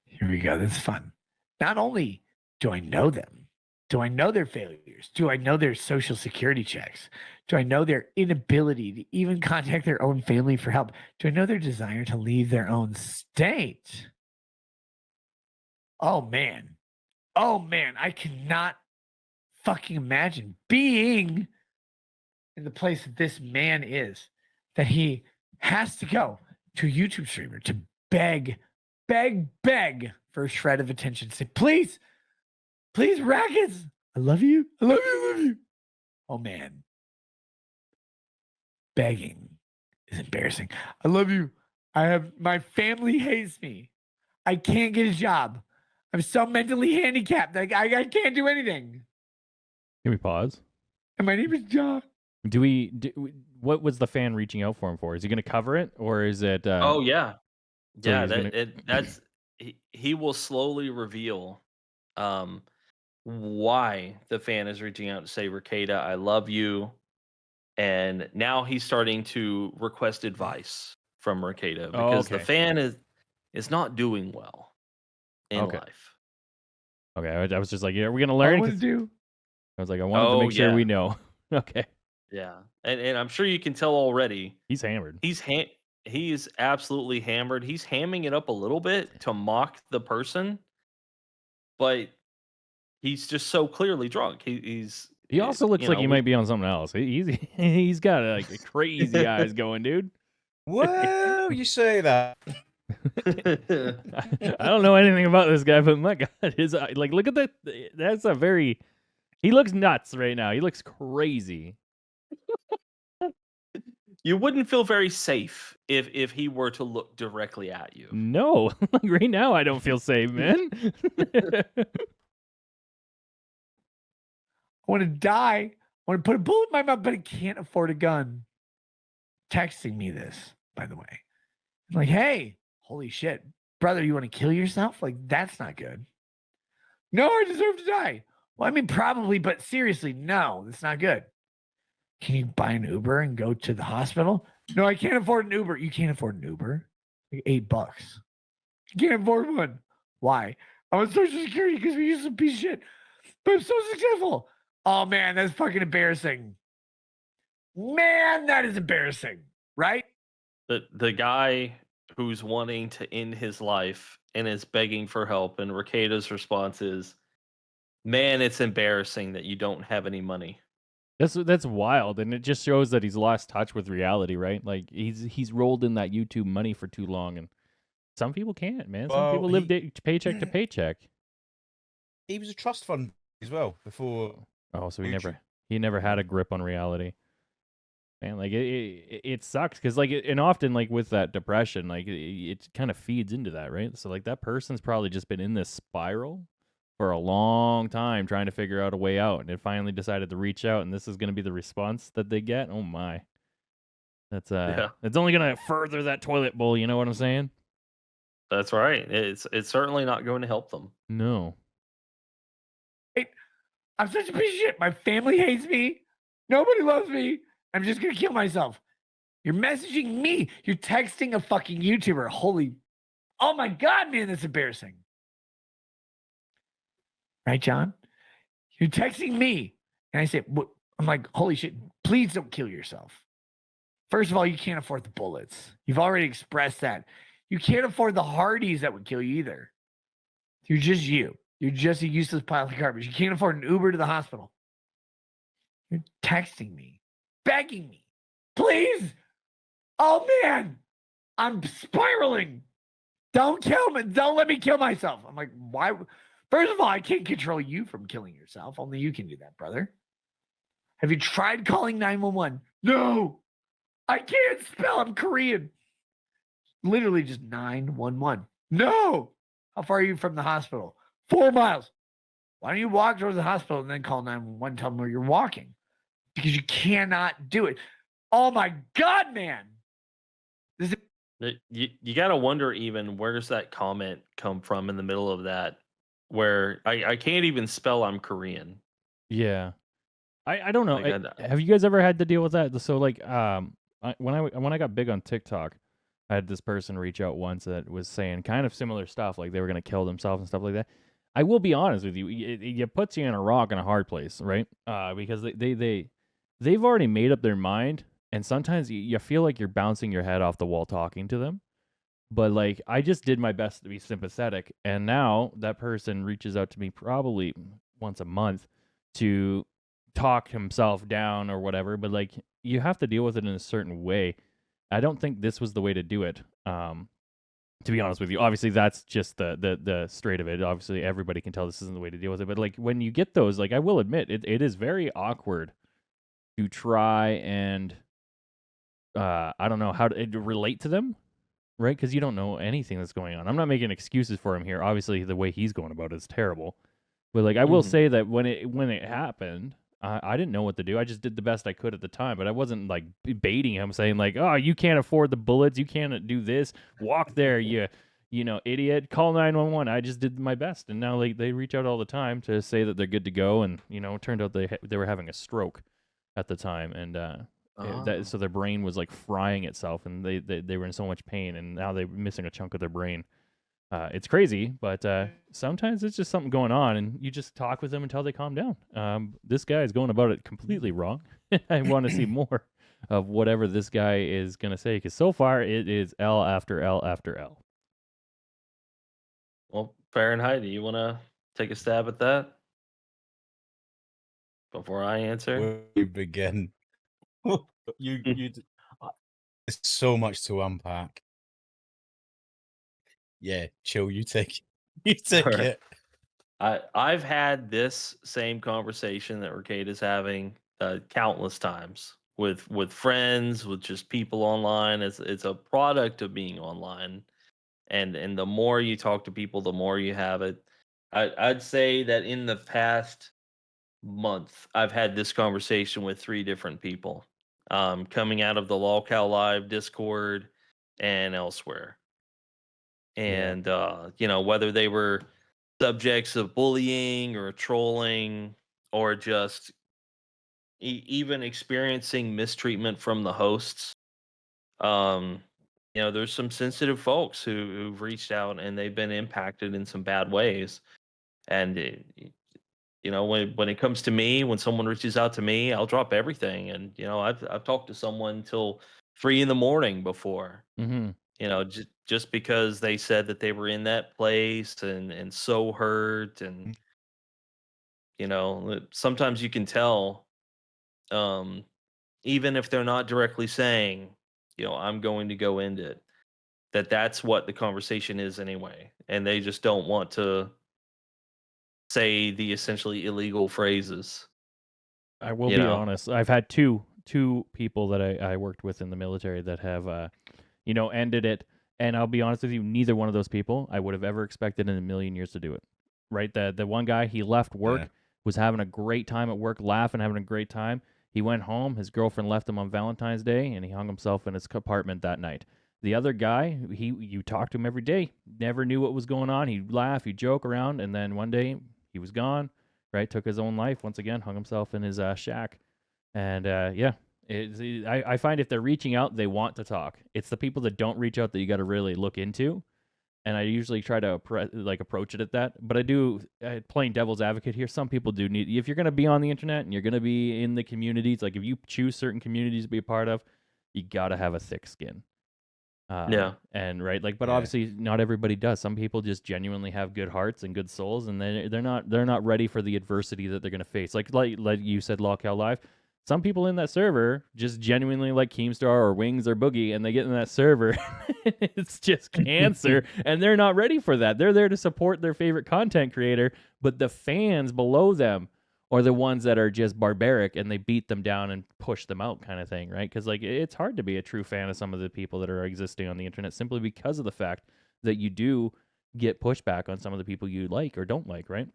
Here we go. This is fun. Not only do I know them, do I know their failures? Do I know their social security checks? Do I know their inability to even contact their own family for help? Do I know their desire to leave their own state? Oh man. Oh man. I cannot fucking imagine being in the place that this man is, that he has to go to a YouTube streamer to beg for a shred of attention. Say, please, Rackets, I love you. I love you. I love you. Oh man. Begging is embarrassing. I love you. My family hates me. I can't get a job. I'm so mentally handicapped. I can't do anything. Can we pause? And my name is John. What was the fan reaching out for him for? Is he going to cover it, or is it? Oh yeah, so yeah. he's He will slowly reveal why the fan is reaching out to say, Rekieta, I love you, and now he's starting to request advice from Rekieta because the fan is not doing well in life. Okay, I was just like, yeah, are we going to learn? What to do? I was like, I wanted to make sure we know. Okay. Yeah, and I'm sure you can tell already. He's hammered. He is absolutely hammered. He's hamming it up a little bit to mock the person, but he's just so clearly drunk. He also looks like he might be on something else. He's got like crazy eyes going, dude. Whoa, you say that? I don't know anything about this guy, but my God, his like, look at that. That's a very. He looks nuts right now. He looks crazy. You wouldn't feel very safe if he were to look directly at you. No, like right now I don't feel safe, man. I want to die. I want to put a bullet in my mouth, but I can't afford a gun. Texting me this, by the way. I'm like, hey, holy shit. Brother, you want to kill yourself? Like, that's not good. No, I deserve to die. Well, I mean, probably, but seriously, no, that's not good. Can you buy an Uber and go to the hospital? No, I can't afford an Uber. You can't afford an Uber? Like $8. You can't afford one. Why? I'm on Social Security because we use some piece of shit. But I'm so successful. Oh, man, that's fucking embarrassing. Man, that is embarrassing, right? The guy who's wanting to end his life and is begging for help, and Rekieta's response is, man, it's embarrassing that you don't have any money. That's wild, and it just shows that he's lost touch with reality, right? Like he's rolled in that YouTube money for too long, and some people can't, man. Some people live paycheck to paycheck. He was a trust fund as well before. Oh, so he never had a grip on reality. Man, like it sucks because like and often like with that depression, like it kind of feeds into that, right? So like that person's probably just been in this spiral for a long time trying to figure out a way out, and it finally decided to reach out, and this is going to be the response that they get. Oh my, that's it's only going to further that toilet bowl. You know what I'm saying? That's right. It's certainly not going to help them. No. I'm such a piece of shit. My family hates me. Nobody loves me. I'm just going to kill myself. You're messaging me. You're texting a fucking YouTuber. Oh my God, man, that's embarrassing. Right, John? You're texting me. And I say, I'm like, holy shit, please don't kill yourself. First of all, you can't afford the bullets. You've already expressed that. You can't afford the Hardys that would kill you either. You're just you. You're just a useless pile of garbage. You can't afford an Uber to the hospital. You're texting me, begging me, please. Oh, man, I'm spiraling. Don't kill me. Don't let me kill myself. I'm like, why? First of all, I can't control you from killing yourself. Only you can do that, brother. Have you tried calling 911? No, I can't spell. I'm Korean. Literally just 911. No. How far are you from the hospital? 4 miles. Why don't you walk towards the hospital and then call 911, tell them where you're walking? Because you cannot do it. Oh my God, man. This is You got to wonder even where does that comment come from in the middle of that, where I can't even spell I'm Korean. Yeah. I don't know. Like, Have you guys ever had to deal with that? So like when I got big on TikTok, I had this person reach out once that was saying kind of similar stuff, like they were gonna kill themselves and stuff like that. I will be honest with you, it puts you in a rock and a hard place, right? Because they've already made up their mind, and sometimes you feel like you're bouncing your head off the wall talking to them. But like I just did my best to be sympathetic, and now that person reaches out to me probably once a month to talk himself down or whatever. But like you have to deal with it in a certain way. I don't think this was the way to do it. To be honest with you, obviously that's just the straight of it. Obviously everybody can tell this isn't the way to deal with it. But like when you get those, like I will admit, it is very awkward to try and I don't know how to relate to them, right? Because you don't know anything that's going on. I'm not making excuses for him here. Obviously, the way he's going about it is terrible. But like, I will say that when it happened, I didn't know what to do. I just did the best I could at the time. But I wasn't like baiting him, saying like, "Oh, you can't afford the bullets. You can't do this. Walk there, you know, idiot. Call 911." I just did my best, and now they reach out all the time to say that they're good to go. And you know, it turned out they were having a stroke at the time, and so their brain was like frying itself, and they were in so much pain, and now they're missing a chunk of their brain. It's crazy, but sometimes it's just something going on, and you just talk with them until they calm down. This guy is going about it completely wrong. I want to see more of whatever this guy is going to say, because so far it is L after L after L. Well, Fahrenheit, do you want to take a stab at that before I answer? Where do you begin? There's so much to unpack. Yeah, chill. You take it. I've had this same conversation that Rekieta's having countless times with friends, with just people online. It's a product of being online, and the more you talk to people, the more you have it. I'd say that in the past month, I've had this conversation with 3 different people, coming out of the lolcow live Discord and elsewhere. And you know, whether they were subjects of bullying or trolling or just even experiencing mistreatment from the hosts. You know, there's some sensitive folks who've reached out and they've been impacted in some bad ways. And you know, when it comes to me, when someone reaches out to me, I'll drop everything. And you know, I've talked to someone till 3 a.m. before. Mm-hmm. You know, just because they said that they were in that place and so hurt, and you know, sometimes you can tell, even if they're not directly saying, you know, I'm going to go end it, that's what the conversation is anyway, and they just don't want to say the essentially illegal phrases. I will be honest. I've had two people that I worked with in the military that have, you know, ended it. And I'll be honest with you, neither one of those people I would have ever expected in a million years to do it. Right? The one guy, he left work, was having a great time at work, laughing, having a great time. He went home. His girlfriend left him on Valentine's Day, and he hung himself in his apartment that night. The other guy, you talk to him every day, never knew what was going on. He'd laugh, he'd joke around, and then one day he was gone. Right? Took his own life once again, hung himself in his shack. And I find if they're reaching out, they want to talk. It's the people that don't reach out that you got to really look into. And I usually try to approach it at that. But I do, playing devil's advocate here, some people do need, if you're going to be on the internet and you're going to be in the communities, like if you choose certain communities to be a part of, you got to have a thick skin. And right, like, but obviously not everybody does. Some people just genuinely have good hearts and good souls, and they're not ready for the adversity that they're going to face. Like you said, lolcow Live. Some people in that server just genuinely like Keemstar or Wings or Boogie, and they get in that server, it's just cancer, and they're not ready for that. They're there to support their favorite content creator, but the fans below them are the ones that are just barbaric, and they beat them down and push them out, kind of thing, right? Because like it's hard to be a true fan of some of the people that are existing on the internet simply because of the fact that you do get pushback on some of the people you like or don't like, right?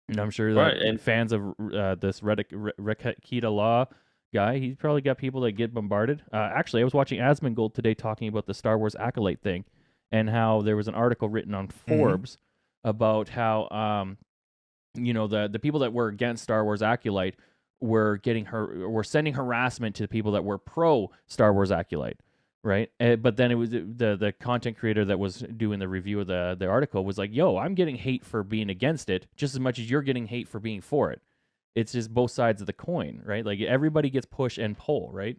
And I'm sure that Right, and fans of this Rekieta Law guy, he's probably got people that get bombarded. Actually, I was watching Asmongold today talking about the Star Wars Acolyte thing, and how there was an article written on Forbes about how the people that were against Star Wars Acolyte were sending harassment to the people that were pro Star Wars Acolyte, right? But then it was the content creator that was doing the review of the article was like, "Yo, I'm getting hate for being against it just as much as you're getting hate for being for it. It's just both sides of the coin, right? Like everybody gets push and pull, right?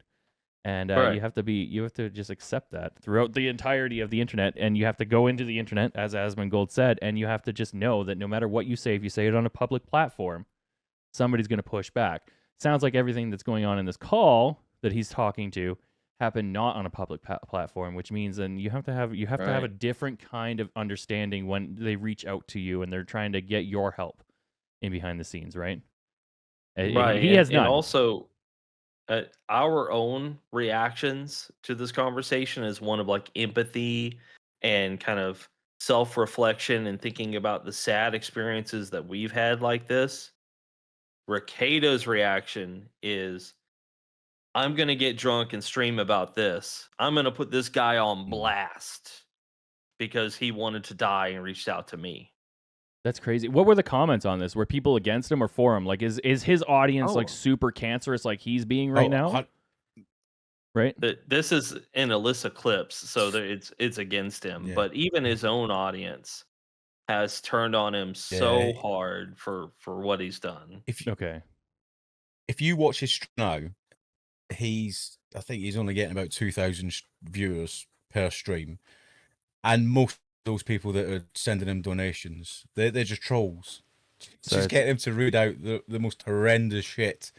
And Right. you have to just accept that throughout the entirety of the internet, and you have to go into the internet, as Asmongold said, and you have to just know that no matter what you say, if you say it on a public platform, somebody's going to push back. Sounds like everything that's going on in this call that he's talking to happened not on a public platform, which means then you have to have to have a different kind of understanding when they reach out to you and they're trying to get your help in behind the scenes, right? Right. He has and none. also our own reactions to this conversation is one of like empathy and kind of self-reflection and thinking about the sad experiences that we've had like this. Rekieta's reaction is, I'm going to get drunk and stream about this. I'm going to put this guy on blast because he wanted to die and reached out to me. That's crazy. What were the comments on this? Were people against him or for him? Like, is his audience like Oh. super cancerous like he's being right now? Right? This is in Alyssa clips, so it's against him. Yeah. But even his own audience has turned on him so Yeah. hard for what he's done. Okay. If you watch his stream now, I think he's only getting about 2,000 viewers per stream, and most of those people that are sending him donations, they're just trolls. So Just get him to read out the most horrendous shit.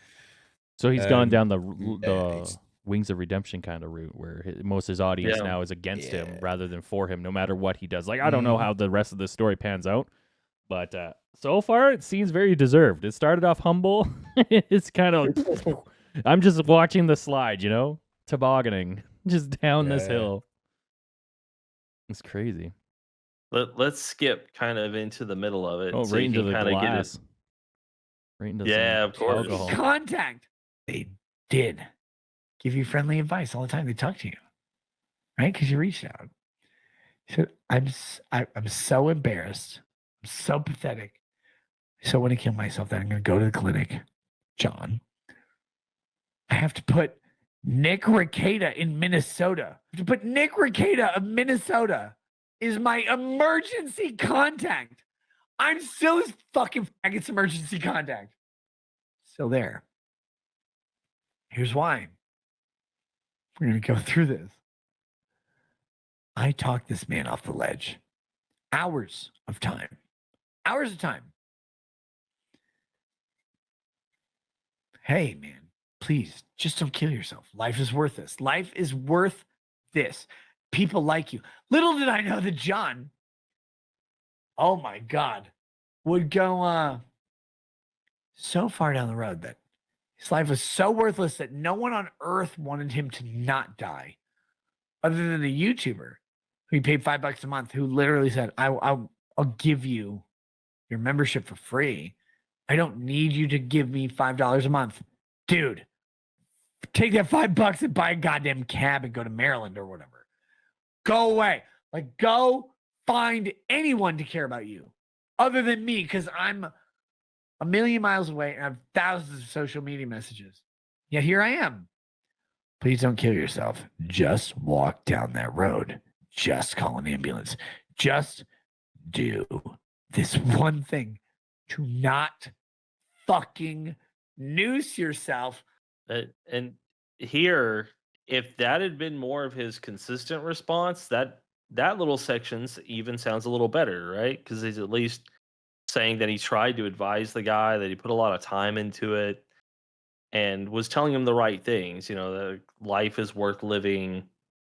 So he's gone down the it's- Wings of Redemption kind of route where most of his audience Yeah. now is against him rather than for him, no matter what he does. Like, I don't know how the rest of the story pans out, but so far it seems very deserved. It started off humble. It's kind of, I'm just watching the slide, tobogganing just down this Yeah. hill. It's crazy. Let's skip kind of into the middle of it. Oh, so right you into can the kinda get glass. it. Right into Yeah, some of course. alcohol. Contact. They did give you friendly advice all the time. They talk to you, right? Because you reached out. So I'm so embarrassed. I'm so pathetic. I so want to kill myself that I'm going to go to the clinic, John. I have to put Nick Rekieta in Minnesota. I have to put Nick Rekieta of Minnesota is my emergency contact. I'm still his fucking faggot's emergency contact. Still there. Here's why. We're going to go through this. I talked this man off the ledge. Hours of time. Hours of time. Hey, man, please just don't kill yourself. Life is worth this. Life is worth this. People like you. Little did I know that John, oh my God, would go so far down the road that his life was so worthless that no one on earth wanted him to not die, other than a YouTuber who he paid $5 a month, who literally said, I'll give you your membership for free. I don't need you to give me $5 a month. Dude, take that $5 and buy a goddamn cab and go to Maryland or whatever. Go away. Like, go find anyone to care about you other than me, because I'm a million miles away and I have thousands of social media messages. Yet here I am. Please don't kill yourself. Just walk down that road. Just call an ambulance. Just do this one thing. To not fucking noose yourself. And here, if that had been more of his consistent response, that little section even sounds a little better, right? Because he's at least saying that he tried to advise the guy, that he put a lot of time into it, and was telling him the right things. That life is worth living,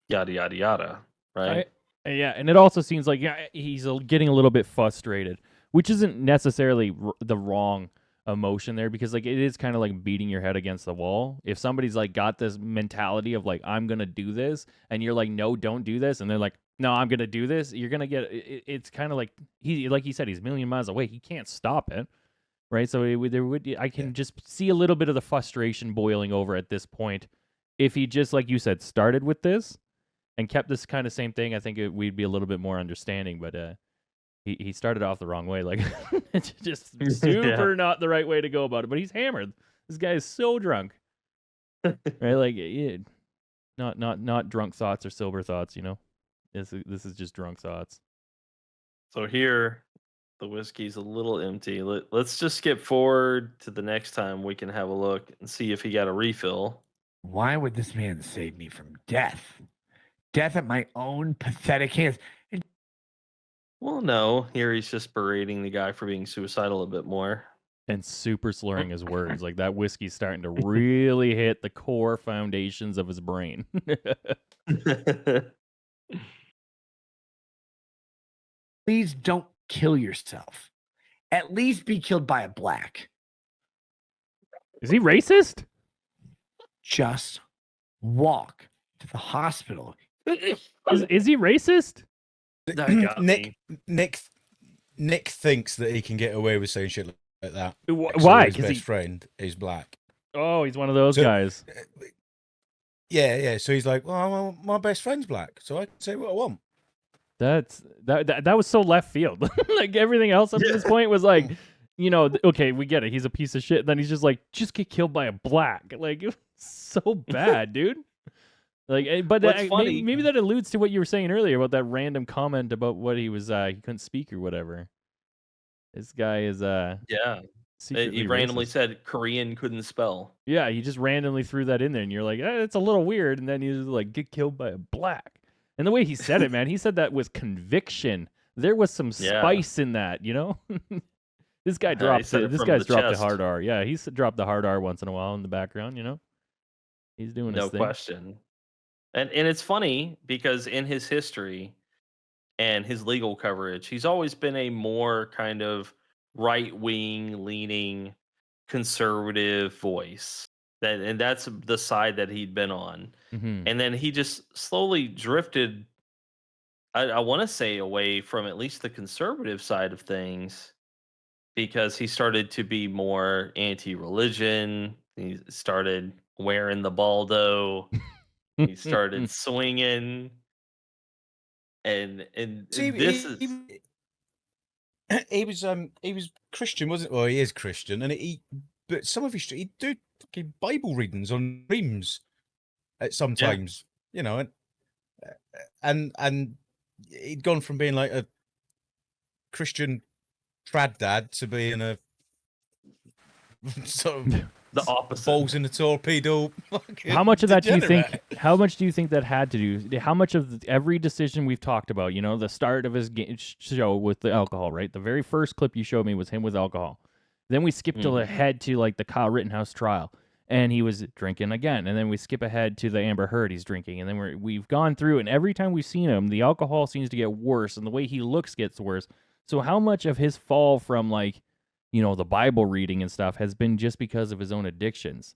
yada yada yada, right? Yeah, and it also seems like he's getting a little bit frustrated, which isn't necessarily the wrong emotion there, because like it is kind of like beating your head against the wall. If somebody's like got this mentality of like, I'm gonna do this, and you're like, no, don't do this, and they're like, no, I'm gonna do this, you're gonna get it's kind of like he said, he's a million miles away. He can't stop it. right? So I can just see a little bit of the frustration boiling over at this point. If he just, like you said, started with this and kept this kind of same thing, I think we'd be a little bit more understanding. But he started off the wrong way, like it's just super not the right way to go about it. But he's hammered. This guy is so drunk, right? Like, not drunk thoughts or sober thoughts, you know. This is just drunk thoughts. So here, the whiskey's a little empty. Let's just skip forward to the next time we can have a look and see if he got a refill. Why would this man save me from death? Death at my own pathetic hands. Well, no. Here he's just berating the guy for being suicidal a bit more. And super slurring his words. Like, that whiskey's starting to really hit the core foundations of his brain. Please don't kill yourself. At least be killed by a black. Is he racist? Just walk to the hospital. Is he racist? That got me. Nick thinks that he can get away with saying shit like that. Why? His Because best friend is black. Oh, he's one of those guys. Yeah. So he's like, well, my best friend's black, so I can say what I want. That was so left field. Like, everything else up to this point was like, you know, okay, we get it. He's a piece of shit. Then he's just like, just get killed by a black. Like, it was so bad, dude. Like, but maybe that alludes to what you were saying earlier about that random comment about what he was. He couldn't speak or whatever. This guy is He randomly racist. said Korean couldn't spell. Yeah, he just randomly threw that in there, and you're like, it's a little weird. And then he's like, get killed by a black. And the way he said it, man, he said that with conviction. There was some spice in that, you know. This guy dropped. This guy's dropped the hard R. Yeah, he's dropped the hard R once in a while in the background. You know, he's doing his thing. No question. And it's funny because in his history and his legal coverage, he's always been a more kind of right-wing leaning conservative voice. And that's the side that he'd been on. Mm-hmm. And then he just slowly drifted, I want to say, away from at least the conservative side of things, because he started to be more anti-religion. He started wearing the baldo. He started swinging, and See, he was Christian, wasn't? Well, he is Christian, and but some of he'd do fucking Bible readings on dreams at sometimes, you know, and he'd gone from being like a Christian trad dad to being a sort of the opposite. Balls in the torpedo. How much of that do you think? How much do you think that had to do? How much of every decision we've talked about? You know, the start of his show with the alcohol, right? The very first clip you showed me was him with alcohol. Then we skipped ahead to like the Kyle Rittenhouse trial, and he was drinking again. And then we skip ahead to the Amber Heard, he's drinking. And then we've gone through, and every time we've seen him, the alcohol seems to get worse, and the way he looks gets worse. So how much of his fall from, like, you know, the Bible reading and stuff has been just because of his own addictions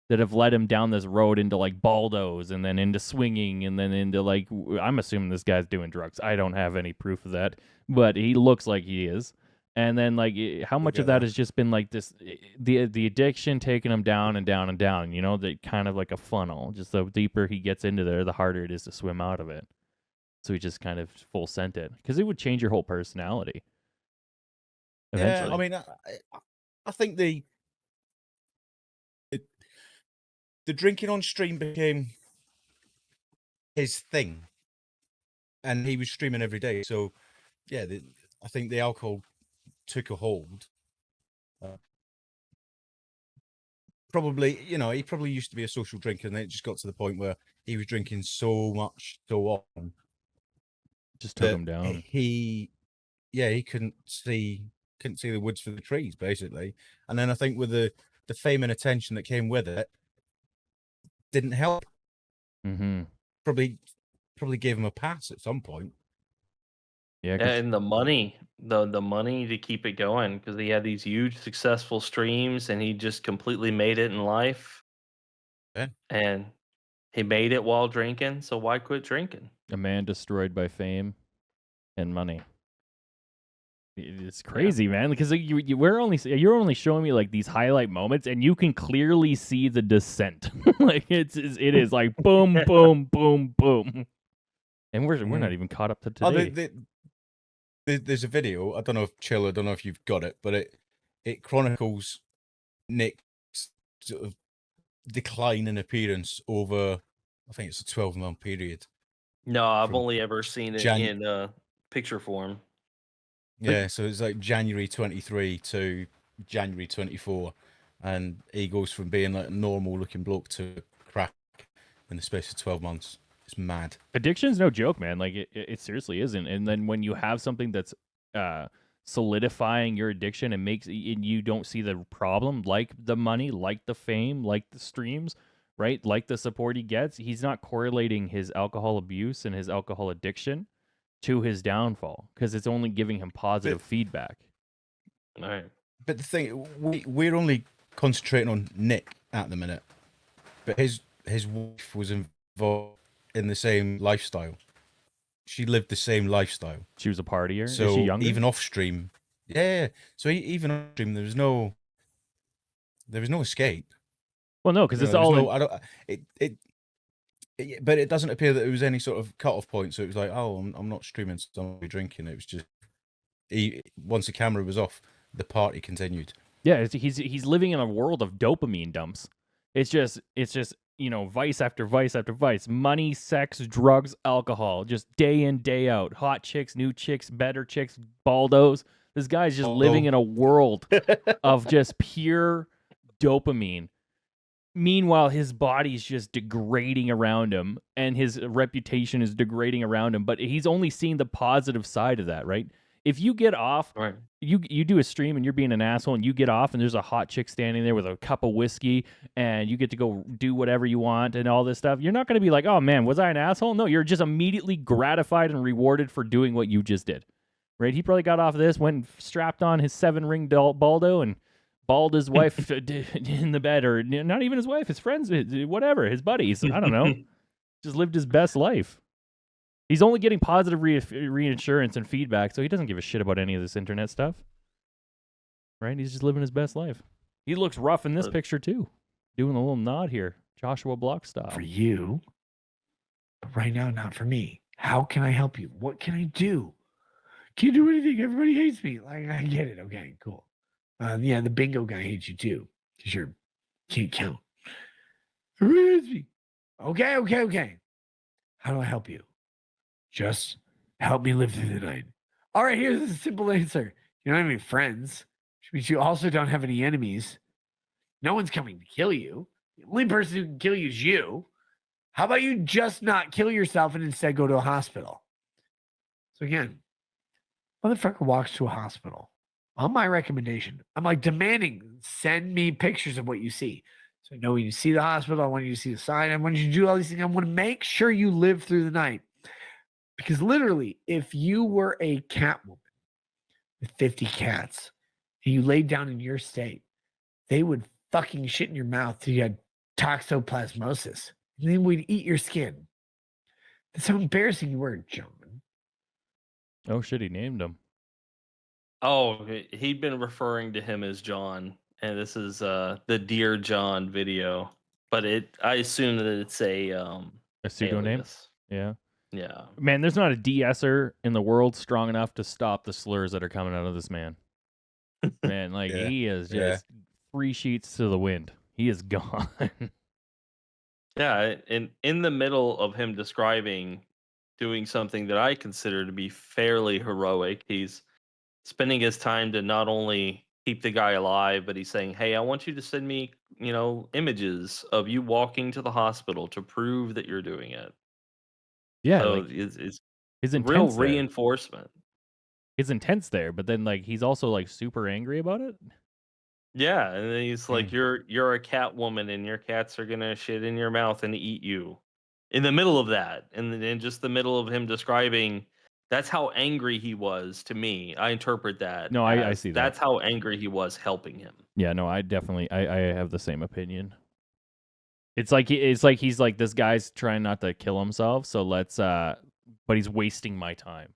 that have led him down this road into like baldos and then into swinging and then into like, I'm assuming this guy's doing drugs. I don't have any proof of that, but he looks like he is. And then like, how much of that has just been like this, the addiction taking him down and down and down, you know, that kind of like a funnel. Just the deeper he gets into there, the harder it is to swim out of it. So he just kind of full sent it, because it would change your whole personality. Eventually. Yeah, I mean, I think the drinking on stream became his thing, and he was streaming every day. So, yeah, I think the alcohol took a hold. Probably, you know, he probably used to be a social drinker, and then it just got to the point where he was drinking so much, so often. Just took him down. He couldn't see the woods for the trees, basically. And then I think with the fame and attention that came with it, didn't help. Mm-hmm. Probably gave him a pass at some point. Yeah, and the money, the money to keep it going, because he had these huge successful streams, and he just completely made it in life. Yeah. And he made it while drinking, so why quit drinking? A man destroyed by fame and money. It's crazy, man. Because like, you're only showing me like these highlight moments, and you can clearly see the descent. Like it is like boom, boom, boom, boom, and we're not even caught up to today. There's a video. I don't know if you've got it, but it chronicles Nick's sort of decline in appearance over, I think it's a 12-month period. No, I've From only ever seen it in picture form. Yeah, so it's like January 23 to January 24, and he goes from being like a normal looking bloke to crack in the space of 12 months. It's mad. Addiction's no joke, man. Like it seriously isn't. And then when you have something that's solidifying your addiction and you don't see the problem, like the money, like the fame, like the streams, right? Like the support he gets, he's not correlating his alcohol abuse and his alcohol addiction to his downfall, because it's only giving him positive feedback. All right. But the thing, we're only concentrating on Nick at the minute, but his wife was involved in the same lifestyle. She lived the same lifestyle. She was a partier. So is she younger? even off stream, yeah. So even off stream, there was no escape. Well, no, because it's There was all. no, I don't. But it doesn't appear that there was any sort of cut-off point. So it was like, oh, I'm not streaming, so I'm not drinking. It was just once the camera was off, the party continued. Yeah, he's living in a world of dopamine dumps. It's just vice after vice after vice, money, sex, drugs, alcohol, just day in, day out, hot chicks, new chicks, better chicks, baldos. This guy's just living in a world of just pure dopamine. Meanwhile, his body's just degrading around him, and his reputation is degrading around him. But he's only seeing the positive side of that, right? If you get off, Right. you do a stream and you're being an asshole, and you get off, and there's a hot chick standing there with a cup of whiskey, and you get to go do whatever you want and all this stuff. You're not going to be like, oh man, was I an asshole? No, you're just immediately gratified and rewarded for doing what you just did, right? He probably got off of this, went and strapped on his 7-ring baldo, and balled his wife in the bed, or not even his wife, his friends, whatever, his buddies. I don't know. Just lived his best life. He's only getting positive reinsurance and feedback, so he doesn't give a shit about any of this internet stuff. Right? He's just living his best life. He looks rough in this picture, too. Doing a little nod here. Joshua Block style. For you, but right now, not for me. How can I help you? What can I do? Can't do anything. Everybody hates me. Like, I get it. Okay, cool. Yeah, the bingo guy hates you too, because you can't count. Everybody hates me. Okay. How do I help you? Just help me live through the night. All right, here's a simple answer. You don't have any friends, which means you also don't have any enemies. No one's coming to kill you. The only person who can kill you is you. How about you just not kill yourself and instead go to a hospital? So again, motherfucker walks to a hospital. On my recommendation, I'm like demanding, send me pictures of what you see. So I know when you see the hospital, I want you to see the sign. I want you to do all these things. I want to make sure you live through the night. Because literally, if you were a cat woman with 50 cats and you laid down in your state, they would fucking shit in your mouth till you had toxoplasmosis. And then we'd eat your skin. That's how embarrassing you were, John. Oh shit, he named him. Oh, he'd been referring to him as John, and this is the Dear John video. But I assume that it's a pseudonym. alias. Yeah. Yeah. Man, there's not a de-esser in the world strong enough to stop the slurs that are coming out of this man. Man, like he is just free sheets to the wind. He is gone. Yeah, and in the middle of him describing doing something that I consider to be fairly heroic, he's spending his time to not only keep the guy alive, but he's saying, "Hey, I want you to send me, images of you walking to the hospital to prove that you're doing it." Yeah, So like, it's his real intent's there. reinforcement. His intent's there, but then like he's also like super angry about it. Yeah, and then he's like, "You're a cat woman, and your cats are gonna shit in your mouth and eat you." In the middle of that, and then in just the middle of him describing, that's how angry he was to me. I interpret that. No, I as see that. That's how angry he was helping him. Yeah, no, I definitely I have the same opinion. It's like he's like, this guy's trying not to kill himself, so let's but he's wasting my time.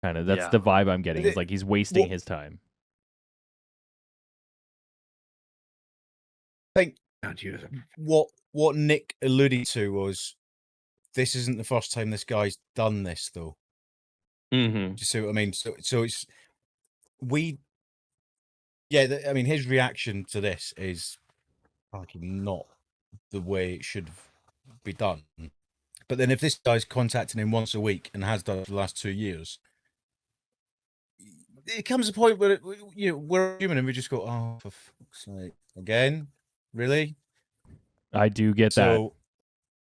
Kind of. That's Yeah. the vibe I'm getting. It's It- like he's wasting well- his time. I think Not you as a- what Nick alluded to was this isn't the first time this guy's done this, though. Mm-hmm. Do you see what I mean? So it's I mean, his reaction to this is like not the way it should be done. But then if this guy's contacting him once a week and has done for the last 2 years, it comes a point where we're human and we just go, oh, for fuck's sake, again, really? I do get that. So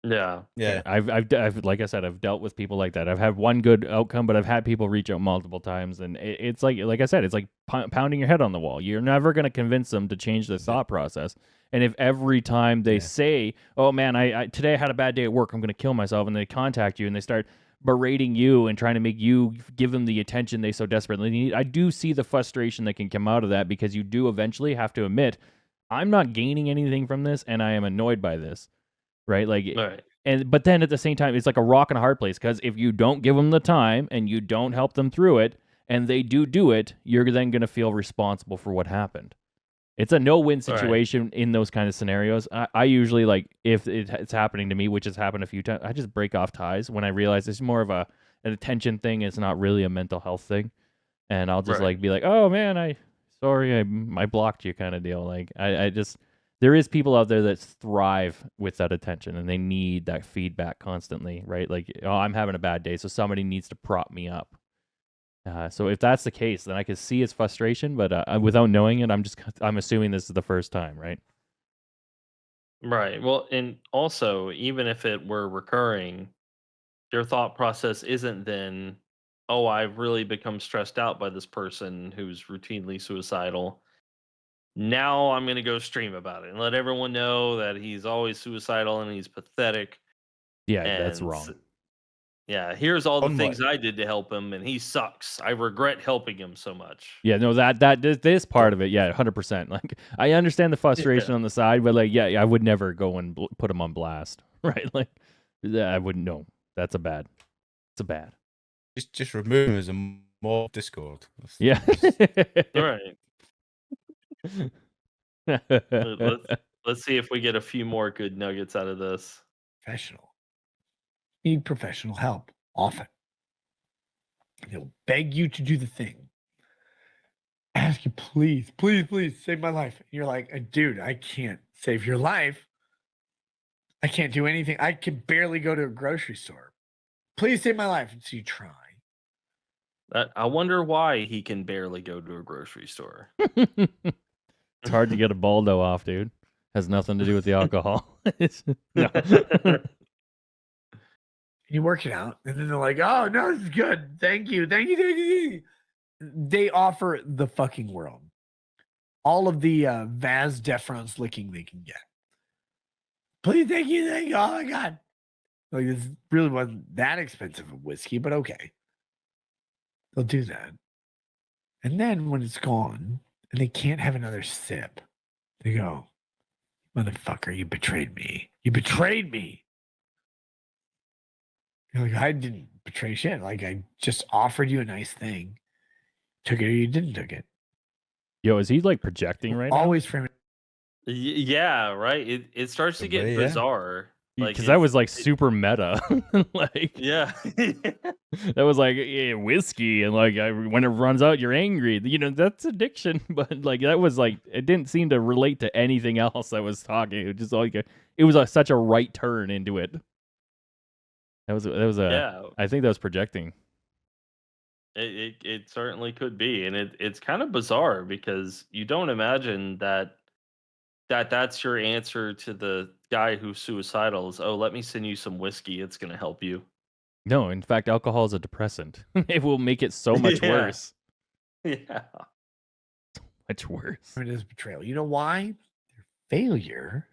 Yeah. yeah, I've like I said, I've dealt with people like that. I've had one good outcome, but I've had people reach out multiple times, and it's like I said, it's like pounding your head on the wall. You're never going to convince them to change their thought process. And if every time they say, "Oh man, I today I had a bad day at work, I'm going to kill myself," and they contact you and they start berating you and trying to make you give them the attention they so desperately need, I do see the frustration that can come out of that, because you do eventually have to admit, I'm not gaining anything from this, and I am annoyed by this. Right? Like, Right. but then at the same time, it's like a rock and a hard place, because if you don't give them the time and you don't help them through it, and they do it, you're then going to feel responsible for what happened. It's a no-win situation in those kind of scenarios. I usually, like, if it's happening to me, which has happened a few times, I just break off ties when I realize it's more of an attention thing. It's not really a mental health thing. And I'll just like be like, oh man, I blocked you, kind of deal. Like I just, there is people out there that thrive with that attention, and they need that feedback constantly, right? Like, oh, I'm having a bad day, so somebody needs to prop me up. So if that's the case, then I can see his frustration, but without knowing it, I'm assuming this is the first time, right? Right. Well, and also, even if it were recurring, your thought process isn't then, oh, I've really become stressed out by this person who's routinely suicidal. Now I'm going to go stream about it and let everyone know that he's always suicidal and he's pathetic. Yeah, that's And wrong. yeah, here's all the Unlike- things I did to help him, and he sucks. I regret helping him so much. Yeah, no, this part of it, yeah, 100%. Like, I understand the frustration on the side, but like, yeah, I would never go and put him on blast, right? Like, I wouldn't know. It's a bad. just remove him as a mob Discord. Yeah. Right. Let's see if we get a few more good nuggets out of this. professional. Need professional help often. They'll beg you to do the thing. Ask you, please, please, please save my life. And you're like, dude, I can't save your life. I can't do anything. I can barely go to a grocery store. Please save my life. And so you try. I wonder why he can barely go to a grocery store. It's hard to get a Baldo off, dude. Has nothing to do with the alcohol. No. You work it out, and then they're like, oh, no, this is good. Thank you. Thank you. Thank you. They offer the fucking world. All of the Vaz deference licking they can get. Please, thank you. Thank you. Oh, my God. Like, this really wasn't that expensive of whiskey, but okay. They'll do that. And then when it's gone and they can't have another sip, they go, motherfucker, you betrayed me. You betrayed me. You're like, I didn't betray shit. Like, I just offered you a nice thing. Took it or you didn't took it. Yo, is he like projecting right now? Always frame it. Yeah, right. It starts to get Yeah. bizarre. Because that was like super meta. Like, Yeah. that was like whiskey, and like when it runs out, you're angry. You know, that's addiction. But like that was like, it didn't seem to relate to anything else I was talking. It was just like it was such a right turn into it. That was Yeah. I think that was projecting. It certainly could be, and it's kind of bizarre because you don't imagine that's your answer to the guy who's suicidal is, oh, let me send you some whiskey, it's gonna help you. No, in fact, alcohol is a depressant. It will make it so much Yeah. worse. Yeah. Much worse. It is betrayal. You know why? Their failure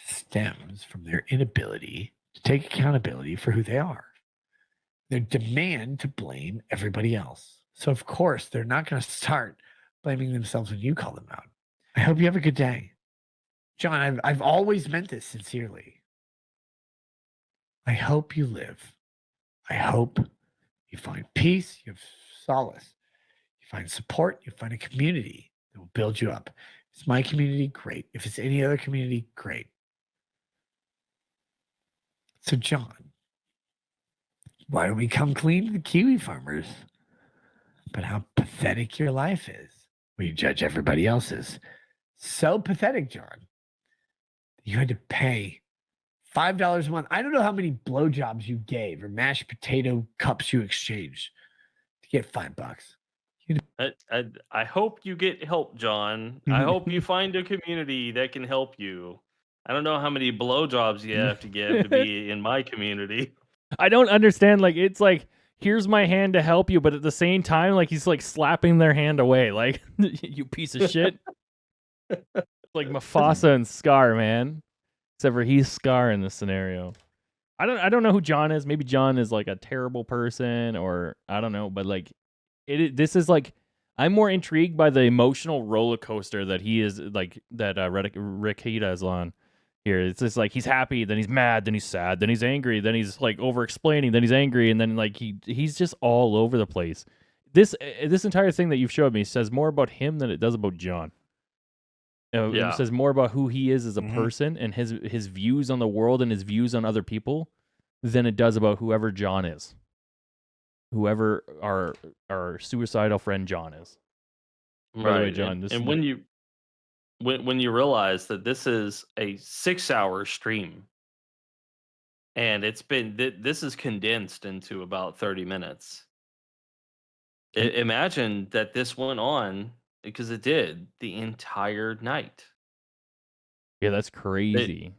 stems from their inability to take accountability for who they are. Their demand to blame everybody else. So, of course, they're not going to start blaming themselves when you call them out. I hope you have a good day. John, I've always meant this sincerely. I hope you live. I hope You find peace, you have solace, you find support, you find a community that will build you up. If it's my community, great. If it's any other community, great. So, John, why don't we come clean to the Kiwi farmers about how pathetic your life is, where you judge everybody else's? So pathetic, John. You had to pay $5 a month. I don't know how many blowjobs you gave or mashed potato cups you exchanged to get $5. I hope you get help, John. I hope you find a community that can help you. I don't know how many blowjobs you have to give to be in my community. I don't understand. Like, it's like, here's my hand to help you, but at the same time, like, he's like slapping their hand away. Like, you piece of shit. Like Mufasa and Scar, man. Except for he's Scar in this scenario. I don't know who John is. Maybe John is like a terrible person, or I don't know. But like, this is like, I'm more intrigued by the emotional roller coaster that he is like, that Rekieta is on here. It's just like he's happy, then he's mad, then he's sad, then he's angry, then he's like over explaining, then he's angry, and then like he's just all over the place. This entire thing that you've showed me says more about him than it does about John. It says more about who he is as a person and his views on the world and his views on other people than it does about whoever John is. Whoever our suicidal friend John is. Right. By the way, John, and when you realize that this is a 6-hour stream and this is condensed into about 30 minutes. Imagine that this went on, because it did, the entire night. Yeah, that's crazy.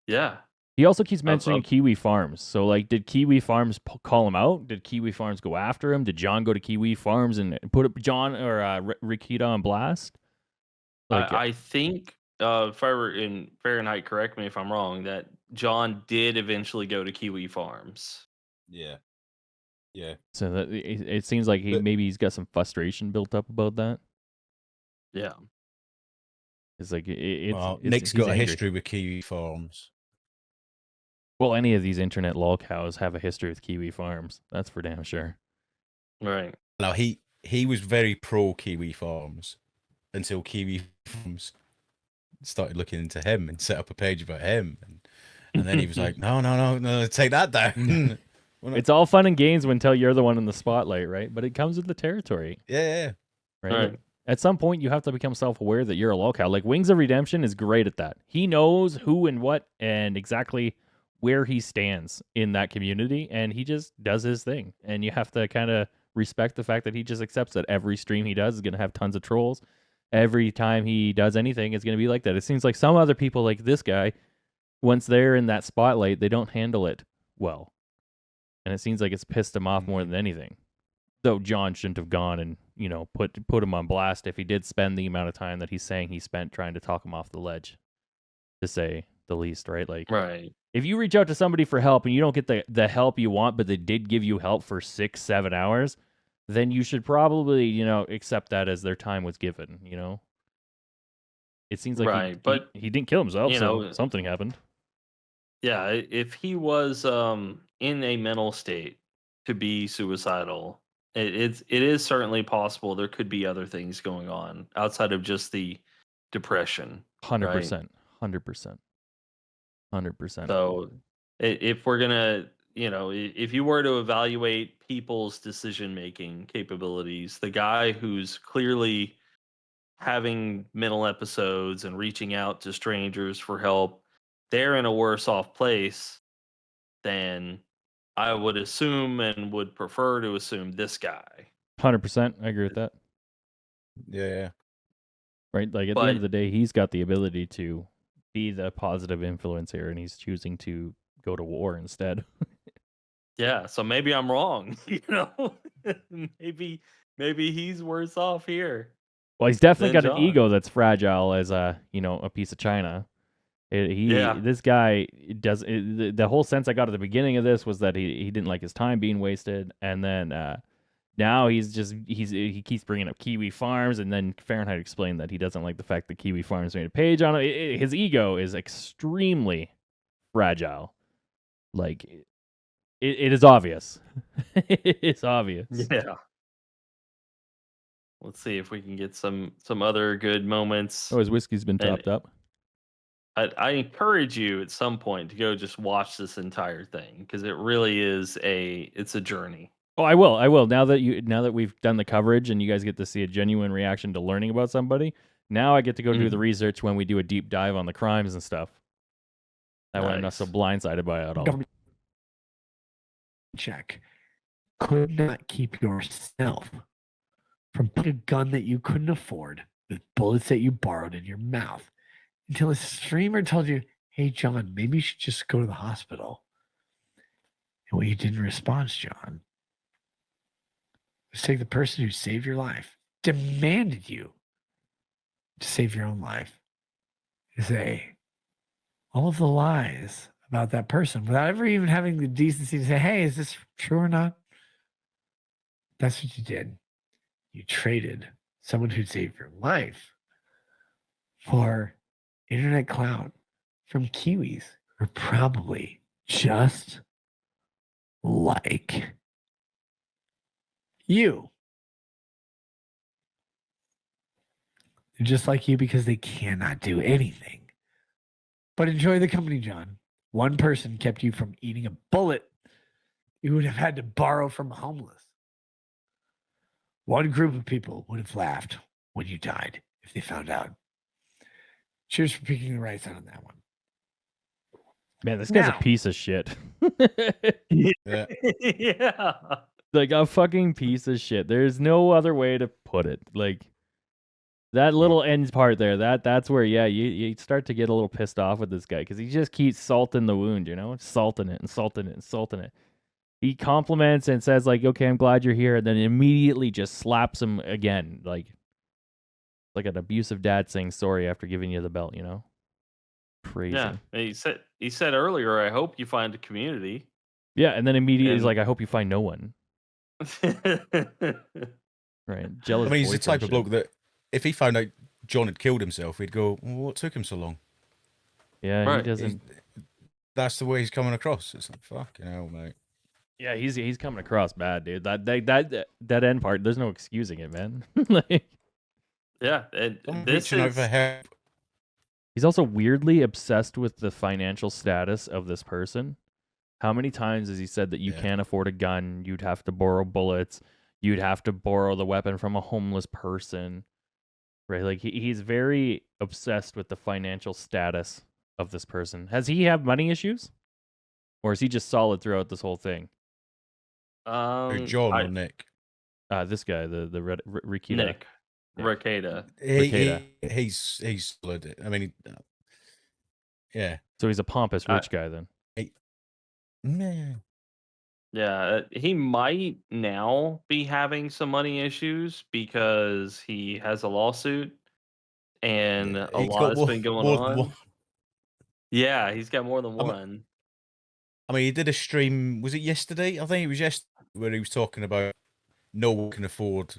Yeah. He also keeps mentioning Kiwi Farms. So, like, did Kiwi Farms call him out? Did Kiwi Farms go after him? Did John go to Kiwi Farms and put up John or Rekieta on blast? Like, I think, if I were in Fahrenheit, correct me if I'm wrong, that John did eventually go to Kiwi Farms. Yeah. Yeah. So that it seems like maybe he's got some frustration built up about that. Yeah. It's like Nick's got a history with Kiwi Farms. Well, any of these internet lolcows have a history with Kiwi Farms. That's for damn sure. Right. Now he was very pro Kiwi Farms until Kiwi Farms started looking into him and set up a page about him, and then he was like, no, take that down. It's all fun and games until you're the one in the spotlight, right? But it comes with the territory. Yeah. Right? Right. Like, at some point, you have to become self-aware that you're a lolcow. Like, Wings of Redemption is great at that. He knows who and what and exactly where he stands in that community, and he just does his thing. And you have to kind of respect the fact that he just accepts that every stream he does is going to have tons of trolls. Every time he does anything, it's going to be like that. It seems like some other people, like this guy, once they're in that spotlight, they don't handle it well. And it seems like it's pissed him off more than anything. Though John shouldn't have gone and, put him on blast if he did spend the amount of time that he's saying he spent trying to talk him off the ledge, to say the least, right? Like, Right. If you reach out to somebody for help and you don't get the help you want, but they did give you help for 6-7 hours, then you should probably, accept that as their time was given, It seems like he didn't kill himself, so something happened. Yeah, if he was in a mental state to be suicidal, it is certainly possible there could be other things going on outside of just the depression. 100%. 100%. 100%. So if we're gonna, if you were to evaluate people's decision-making capabilities, the guy who's clearly having mental episodes and reaching out to strangers for help, they're in a worse off place than I would assume and would prefer to assume this guy. 100%. I agree with that. Yeah. Right? Like, at the end of the day, he's got the ability to be the positive influence here, and he's choosing to go to war instead. Yeah, so maybe I'm wrong. Maybe he's worse off here. Well, he's definitely got John. an ego that's fragile as a piece of china. This guy does the whole sense I got at the beginning of this was that he didn't like his time being wasted, and then now he keeps bringing up Kiwi Farms, and then Fahrenheit explained that he doesn't like the fact that Kiwi Farms made a page on it. His ego is extremely fragile. Like, it is obvious. It's obvious. Yeah. Let's see if we can get some other good moments. Oh, his whiskey's been And topped up. I encourage you at some point to go just watch this entire thing because it really is it's a journey. Oh, I will. Now that we've done the coverage and you guys get to see a genuine reaction to learning about somebody, now I get to go do the research when we do a deep dive on the crimes and stuff. That way I'm not so blindsided by it all. Government check could not keep yourself from putting a gun that you couldn't afford with bullets that you borrowed in your mouth until a streamer told you, hey, John, maybe you should just go to the hospital. And when you didn't respond, John, was take the person who saved your life, demanded you to save your own life, to say all of the lies about that person without ever even having the decency to say, hey, is this true or not? That's what you did. You traded someone who saved your life for internet clout from Kiwis who are probably just like you. They're just like you because they cannot do anything but enjoy the company, John. One person kept you from eating a bullet you would have had to borrow from homeless. One group of people would have laughed when you died if they found out. Cheers for picking the right side on that one. Man, this guy's a piece of shit. Yeah. Yeah. Like a fucking piece of shit. There's no other way to put it. Like that little end part there, that's where you start to get a little pissed off with this guy because he just keeps salting the wound, salting it. He compliments and says like, "Okay, I'm glad you're here," and then immediately just slaps him again, like an abusive dad saying sorry after giving you the belt, Crazy. Yeah. He said earlier, I hope you find a community. Yeah, and then immediately he's like, "I hope you find no one." Right. Jealous. I mean, he's the type of boyfriend bloke that if he found out John had killed himself, he'd go, well, what took him so long? shit. Yeah, Right. he doesn't. That's the way he's coming across. It's like, fucking hell, mate. Yeah, he's coming across bad, dude. That end part, there's no excusing it, man. Like, Yeah. I'm This reaching out is for help. he's also weirdly obsessed with the financial status of this person. How many times has he said that you can't afford a gun, you'd have to borrow bullets, you'd have to borrow the weapon from a homeless person, right? Like he's very obsessed with the financial status of this person. Has he have money issues, or is he just solid throughout this whole thing? John or Nick? This guy, the Rekieta. Nick. Yeah. Rekieta. He's solid. I mean, yeah. So he's a pompous rich guy then. Yeah, he might now be having some money issues because he has a lawsuit and a He's lot got has more- been going more than on. one. Yeah, he's got more than I mean- one. I mean, he did a stream. Was it yesterday? I think it was yesterday where he was talking about no one can afford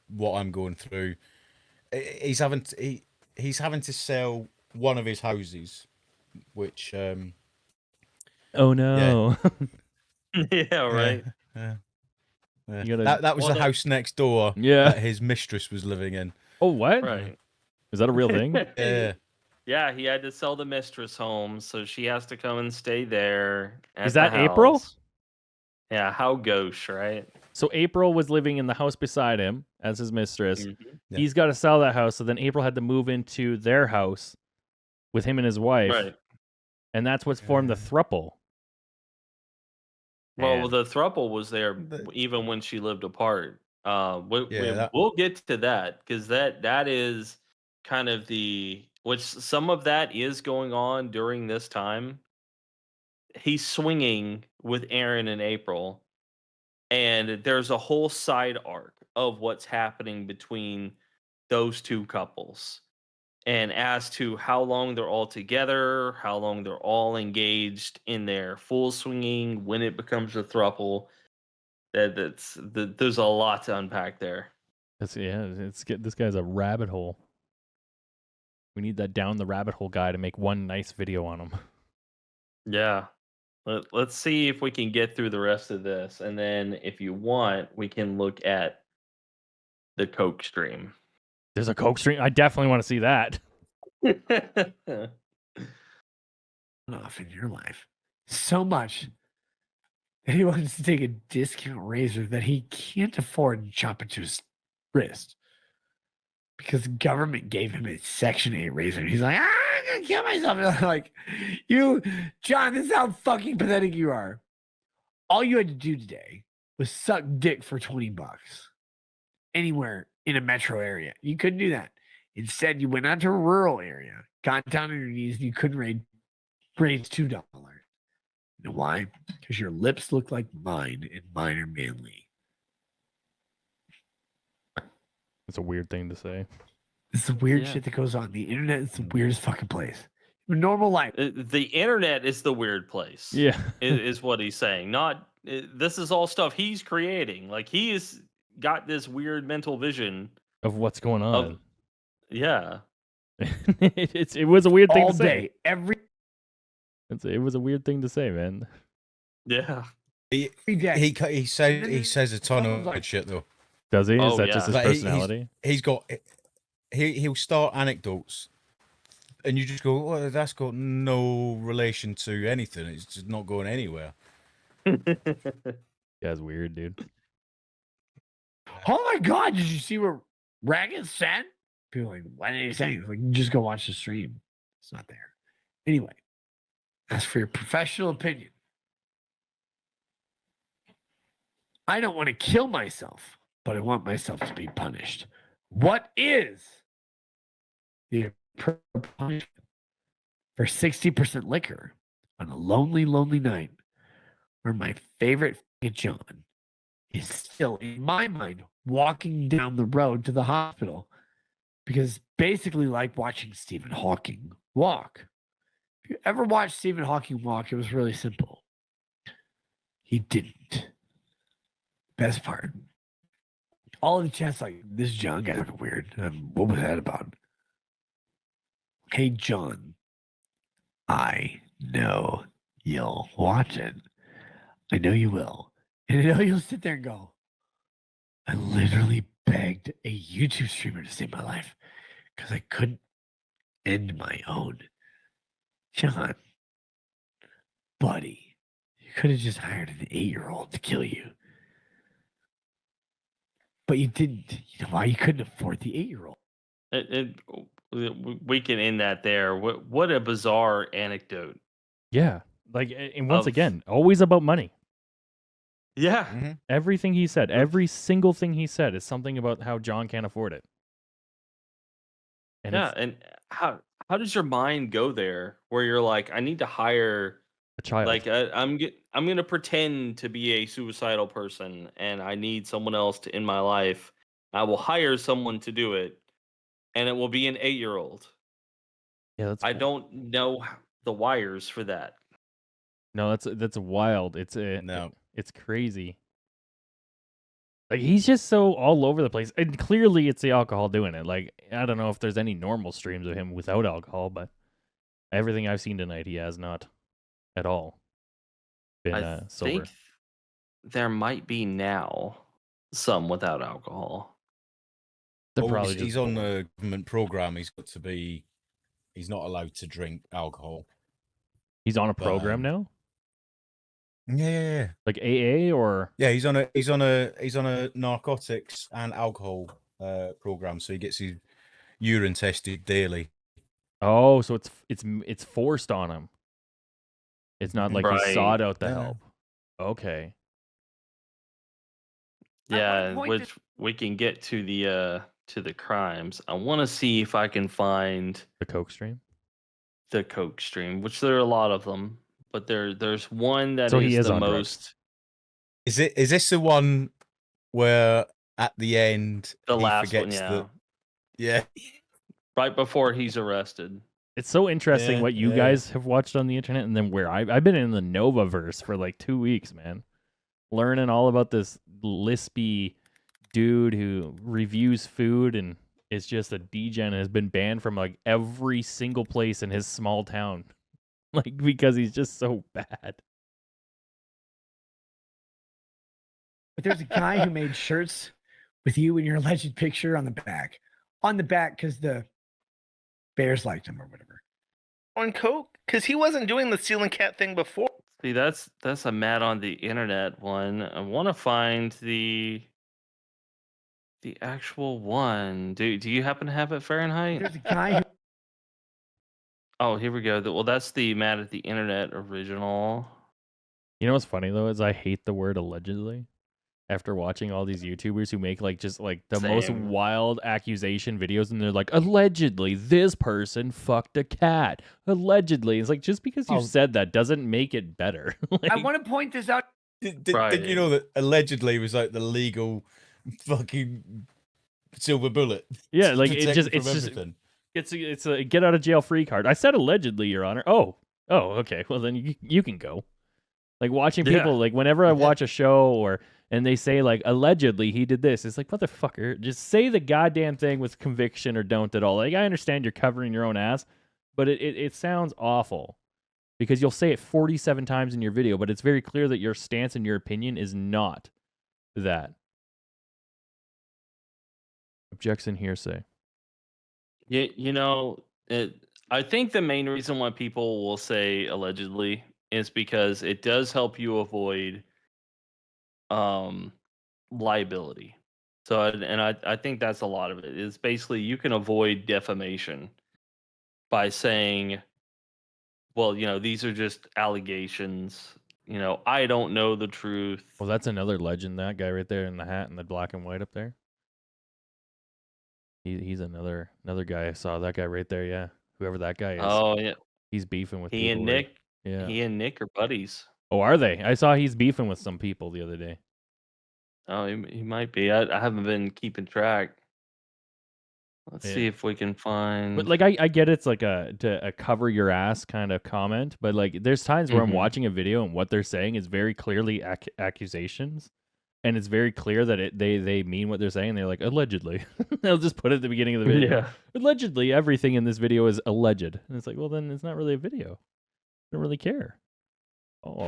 what I'm going through. He's having to sell one of his houses, which Oh no. Yeah, right. Yeah. You gotta- That was Well, the that- house next door Yeah. that his mistress was living in. Oh, what? Right. Is that a real thing? Yeah. Yeah, he had to sell the mistress home, so she has to come and stay there. Is at that the April? house. Yeah, how gauche, right? So April was living in the house beside him as his mistress. Mhm. Yeah. He's got to sell that house, so then April had to move into their house with him and his wife, Right. and that's what's formed the throuple. Well, And- the throuple was there The- even when she lived apart. Yeah, We'll get to that because that is kind of which some of that is going on during this time. He's swinging with Aaron and April, and there's a whole side arc of what's happening between those two couples. And as to how long they're all together, how long they're all engaged in their full swinging, when it becomes a throuple, there's a lot to unpack there. This guy's a rabbit hole. We need that down the rabbit hole guy to make one nice video on him. Yeah. Let's see if we can get through the rest of this, and then if you want, we can look at the Coke stream. There's a Coke stream. I definitely want to see that. Off in your life so much that he wants to take a discount razor that he can't afford and chop it to his wrist because the government gave him a Section 8 razor. He's like, I'm gonna kill myself. And I'm like, you, John, this is how fucking pathetic you are. All you had to do today was suck dick for $20 anywhere in a metro area. You couldn't do that. Instead, you went out to a rural area, got down on your knees, and you couldn't raise $2. You know why? Because your lips look like mine, and mine are manly. It's a weird thing to say. It's the weird shit that goes on. The internet is the weirdest fucking place. Normal life. The internet is the weird place. Yeah. is what he's saying. Not this is all stuff he's creating. Like he has got this weird mental vision of what's going on. Yeah. it was a weird thing all to say. Day, it was a weird thing to say, man. Yeah. He says a ton of weird shit though. Does he? Is that just his Like, personality? He'll start anecdotes, and you just go, "Well, that's got no relation to anything. It's just not going anywhere." Yeah, it's weird, dude. Oh my god! Did you see what Ragged said? People are like, what did he say? It's like, just go watch the stream. It's not there. Anyway, as for your professional opinion, I don't want to kill myself, but I want myself to be punished. What is the appropriate punishment for 60% liquor on a lonely, lonely night where my favorite John is still, in my mind, walking down the road to the hospital? Because basically like watching Stephen Hawking walk. If you ever watched Stephen Hawking walk, it was really simple. He didn't. Best part. All of the chats like, this John guy's weird. What was that about? Hey, John, I know you'll watch it. I know you will. And I know you'll sit there and go, I literally begged a YouTube streamer to save my life because I couldn't end my own. John, buddy, you could have just hired an 8-year-old to kill you. But you didn't. You know why? You couldn't afford the 8-year-old. We can end that there. What a bizarre anecdote. Yeah. Like, and once again, always about money. Yeah. Mm-hmm. Everything he said, every single thing he said is something about how John can't afford it. And and how does your mind go there where you're like, I need to hire a child. Like I'm going to pretend to be a suicidal person and I need someone else to in my life. I will hire someone to do it and it will be an 8-year-old. Yeah, I don't know the wires for that. No, that's wild. It's No. It's crazy. Like he's just so all over the place, and clearly it's the alcohol doing it. Like I don't know if there's any normal streams of him without alcohol, but everything I've seen tonight, he has not at all been I sober. think there might be now some without alcohol. They're probably He's on the government program. He's not allowed to drink alcohol. He's on a program now. Yeah. Like AA or he's on a narcotics and alcohol program, so he gets his urine tested daily. Oh, so it's forced on him. It's not like he sought out the help. Okay. Yeah, which we can get to the crimes. I want to see if I can find the Coke stream. The Coke stream, which there are a lot of them, but there's one that is the on most. Drugs. Is this the one where at the end The he last one, forgets yeah. Right before he's arrested. It's so interesting what you guys have watched on the internet, and then where I've been in the Novaverse for like 2 weeks, man, learning all about this lispy dude who reviews food and is just a degen and has been banned from like every single place in his small town, like because he's just so bad. But there's a guy who made shirts with you and your alleged picture on the back. On the back because the Bears liked him or whatever. On coke? Because he wasn't doing the ceiling cat thing before. See, that's a Matt on the internet one. I want to find the actual one. Do you happen to have it Fahrenheit? There's a guy who Oh, here we go. Well, that's the Matt at the internet original. You know what's funny though is I hate the word allegedly. After watching all these YouTubers who make like just like the most Same. wild accusation videos, and they're like, allegedly this person fucked a cat. Allegedly, it's like just because you Oh. said that doesn't make it better. I Like, want to point this out. Did Right. you know that allegedly was like the legal fucking silver bullet? yeah, to like it protect just you it's from just everything? it's a get out of jail free card. I said allegedly, Your Honor. Oh, okay. Well then you can go. Like watching Yeah. people, like whenever I watch a show and they say like allegedly he did this, it's like motherfucker, just say the goddamn thing with conviction or don't at all. Like I understand you're covering your own ass, but it sounds awful because you'll say it 47 times in your video, but it's very clear that your stance and your opinion is not that. Objection hearsay. You know, I think the main reason why people will say allegedly is because it does help you avoid liability. So, and I think that's a lot of it. It's basically you can avoid defamation by saying, well, these are just allegations. I don't know the truth. Well, that's another legend. That guy right there in the hat and the black and white up there. He's another guy I saw. That guy right there, yeah. Whoever that guy is. Oh yeah, He's beefing with he people. and right? Nick. Yeah. He and Nick are buddies. Oh, are they? I saw he's beefing with some people the other day. Oh, he might be. I haven't been keeping track. Let's see Yeah. if we can find. But like I get it's like a cover your ass kind of comment, but like there's times where I'm Mhm. watching a video and what they're saying is very clearly accusations, and it's very clear that they mean what they're saying. They're like allegedly. They'll just put it at the beginning of the video. Yeah. Allegedly, everything in this video is alleged, and it's like, well, then it's not really a video. I don't really care. Oh,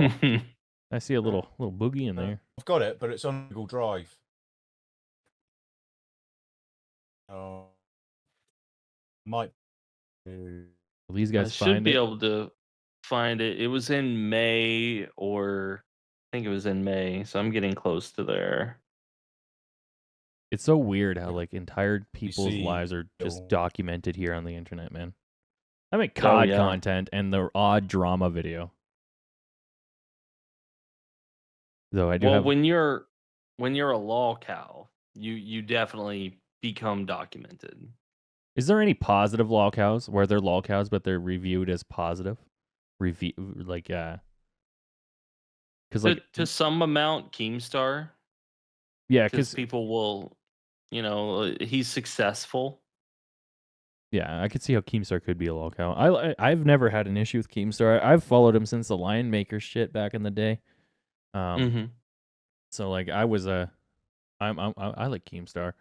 I see a little boogie in there. I've got it, but it's on Google Drive. Oh, might. Will these I guys should find be it? able to find it. It was in May, or I think it was in May, so I'm getting close to there. It's so weird how like entire people's see lives are just Bill. documented here on the internet, man. I make Oh, COD yeah. content and the odd drama video. Though I do Well, have when you're a lolcow, you definitely become documented. Is there any positive lolcows where they're lolcows but they're reviewed as positive? Cuz like To some amount, Keemstar, yeah, because cuz people will, he's successful. yeah, I could see how Keemstar could be a lolcow. I've never had an issue with Keemstar. I've followed him since the Lion Maker shit back in the day. Mhm. So like I like Keemstar.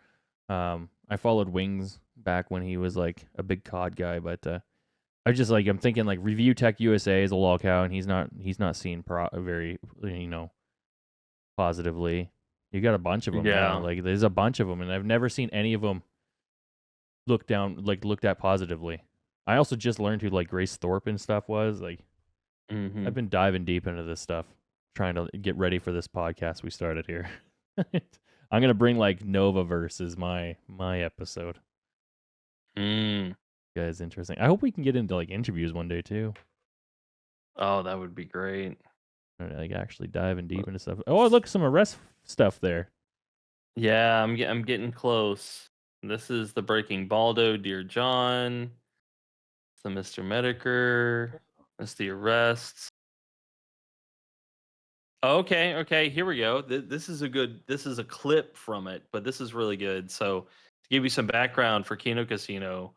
I followed Wings back when he was like a big COD guy, but I'm thinking like Review Tech USA is a lolcow, and he's not seen very positively. You got a bunch of them now. Yeah. Like there's a bunch of them, and I've never seen any of them looked at positively. I also just learned who like Grace Thorpe and stuff was. Like Mhm. I've been diving deep into this stuff, trying to get ready for this podcast we started here. I'm gonna bring like Nova versus my episode. Mm. Guys, interesting. I hope we can get into like interviews one day too. Oh, that would be great. Or, like actually diving deep into stuff. Oh, look, some arrest stuff there. Yeah, I'm getting close. This is the Breaking Baldo, Dear John. It's the Mr. Mediker. That's the arrests. Okay, here we go. This is a clip from it, but this is really good. So to give you some background for Kino Casino,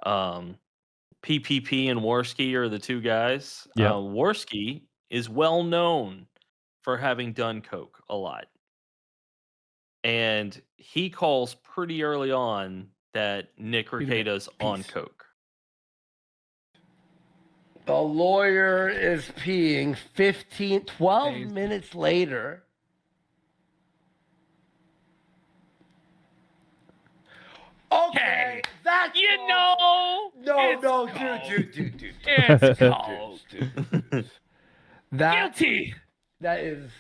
PPP and Warski are the two guys. Yeah. Warski is well known for having done coke a lot. And he calls pretty early on that Nick Rekieta's on coke. The lawyer is peeing 12 minutes later. Okay, that's You know. No, it's dude. It's cold. That Guilty. that is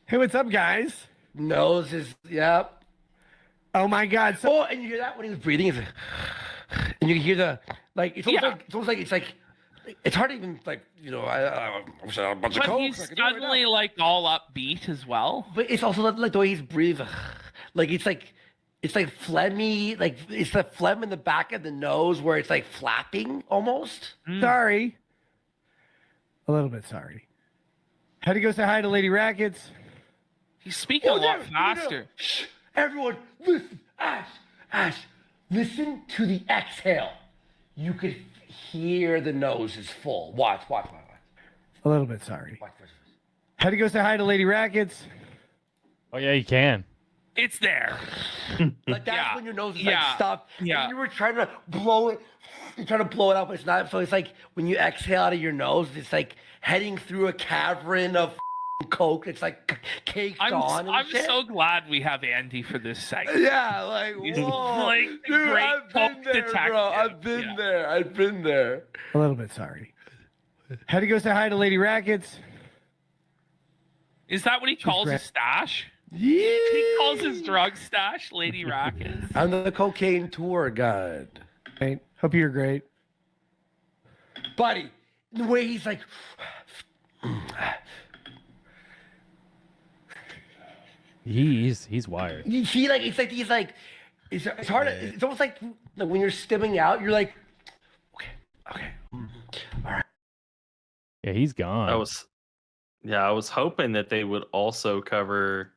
Hey, what's up, guys? nose is yep. Oh my God! So Oh, and you hear that when he was breathing, and you can hear the like. It's almost Yeah. like it's like it's hard to even like I wish I had a bunch of But coke. he's I could do it right now. suddenly like all upbeat as well. But it's also like the way he's breathing, like it's like phlegmy, like it's the phlegm in the back of the nose where it's like flapping almost. sorry. A little bit sorry. Had to go say hi to Lady Rackets. He's speaking a lot no. faster. Shh, everyone, listen, Ash, listen to the exhale. You could hear the nose is full. Watch. A little bit sorry. Watch. Had to go say hi to Lady Rackets. Oh yeah, you can. It's there. Like that's Yeah. when your nose is Yeah. like stuffed. Yeah. And you were trying to blow it. You're trying to blow it out, but it's not. So it's like when you exhale out of your nose, it's like heading through a cavern of coke. It's like caked on. I'm shit. so glad we have Andy for this segment. Yeah, like He's whoa, like the dude, great I've been coke there, detective. bro. I've been there. I've been there. A little bit sorry. Had to go say hi to Lady Rackets. Is that what he calls his stash? Yeah. He calls his drug stash Lady Rackets. I'm the cocaine tour guide, Hey, hope you're great. buddy. The way he's like, He's wired. you see, like it's like he's like, it's hard. It's almost like when you're stimming out, you're like, okay, all right. Yeah, he's gone. I was hoping that they would also cover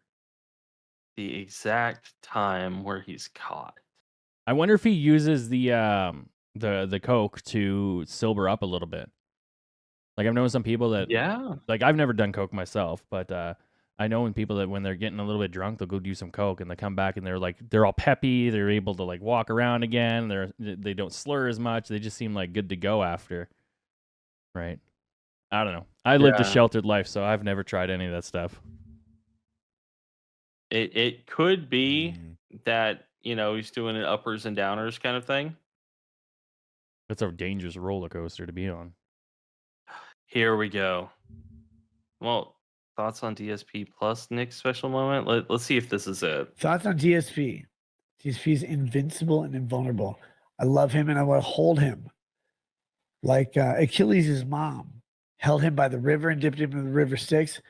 the exact time where he's caught. I wonder if he uses the coke to sober up a little bit. Like I've known some people that like I've never done coke myself, but I know people that when they're getting a little bit drunk, they'll go do some coke and they come back and they're all peppy, they're able to like walk around again, they don't slur as much, they just seem like good to go after. Right. I don't know. I lived a sheltered life, so I've never tried any of that stuff. It could be that, he's doing an uppers and downers kind of thing. It's a dangerous roller coaster to be on. Here we go. Well, thoughts on DSP plus Nick's special moment? Let's see if this is it. Thoughts on DSP? DSP is invincible and invulnerable. I love him and I want to hold him. Like Achilles' mom held him by the river and dipped him in the river Styx.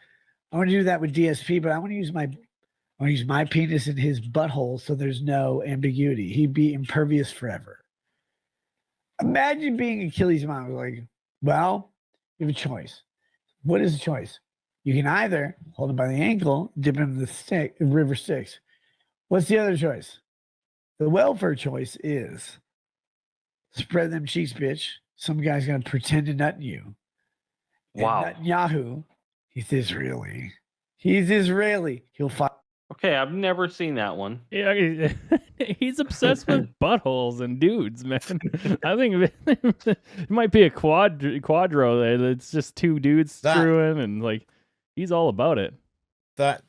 I want to do that with DSP, but I want to use my penis in his butthole so there's no ambiguity. He'd be impervious forever. Imagine being Achilles' mom. Like, well, you have a choice. What is the choice? You can either hold him by the ankle, dip him in the river Styx. What's the other choice? The welfare choice is spread them cheeks, bitch. Some guy's gonna pretend to nut in you. And Wow. Netanyahu, he's Israeli. He'll fight. Okay, I've never seen that one. Yeah, he's obsessed with buttholes and dudes, man. I think it might be a quadro there. It's just two dudes screwing, and like he's all about it. That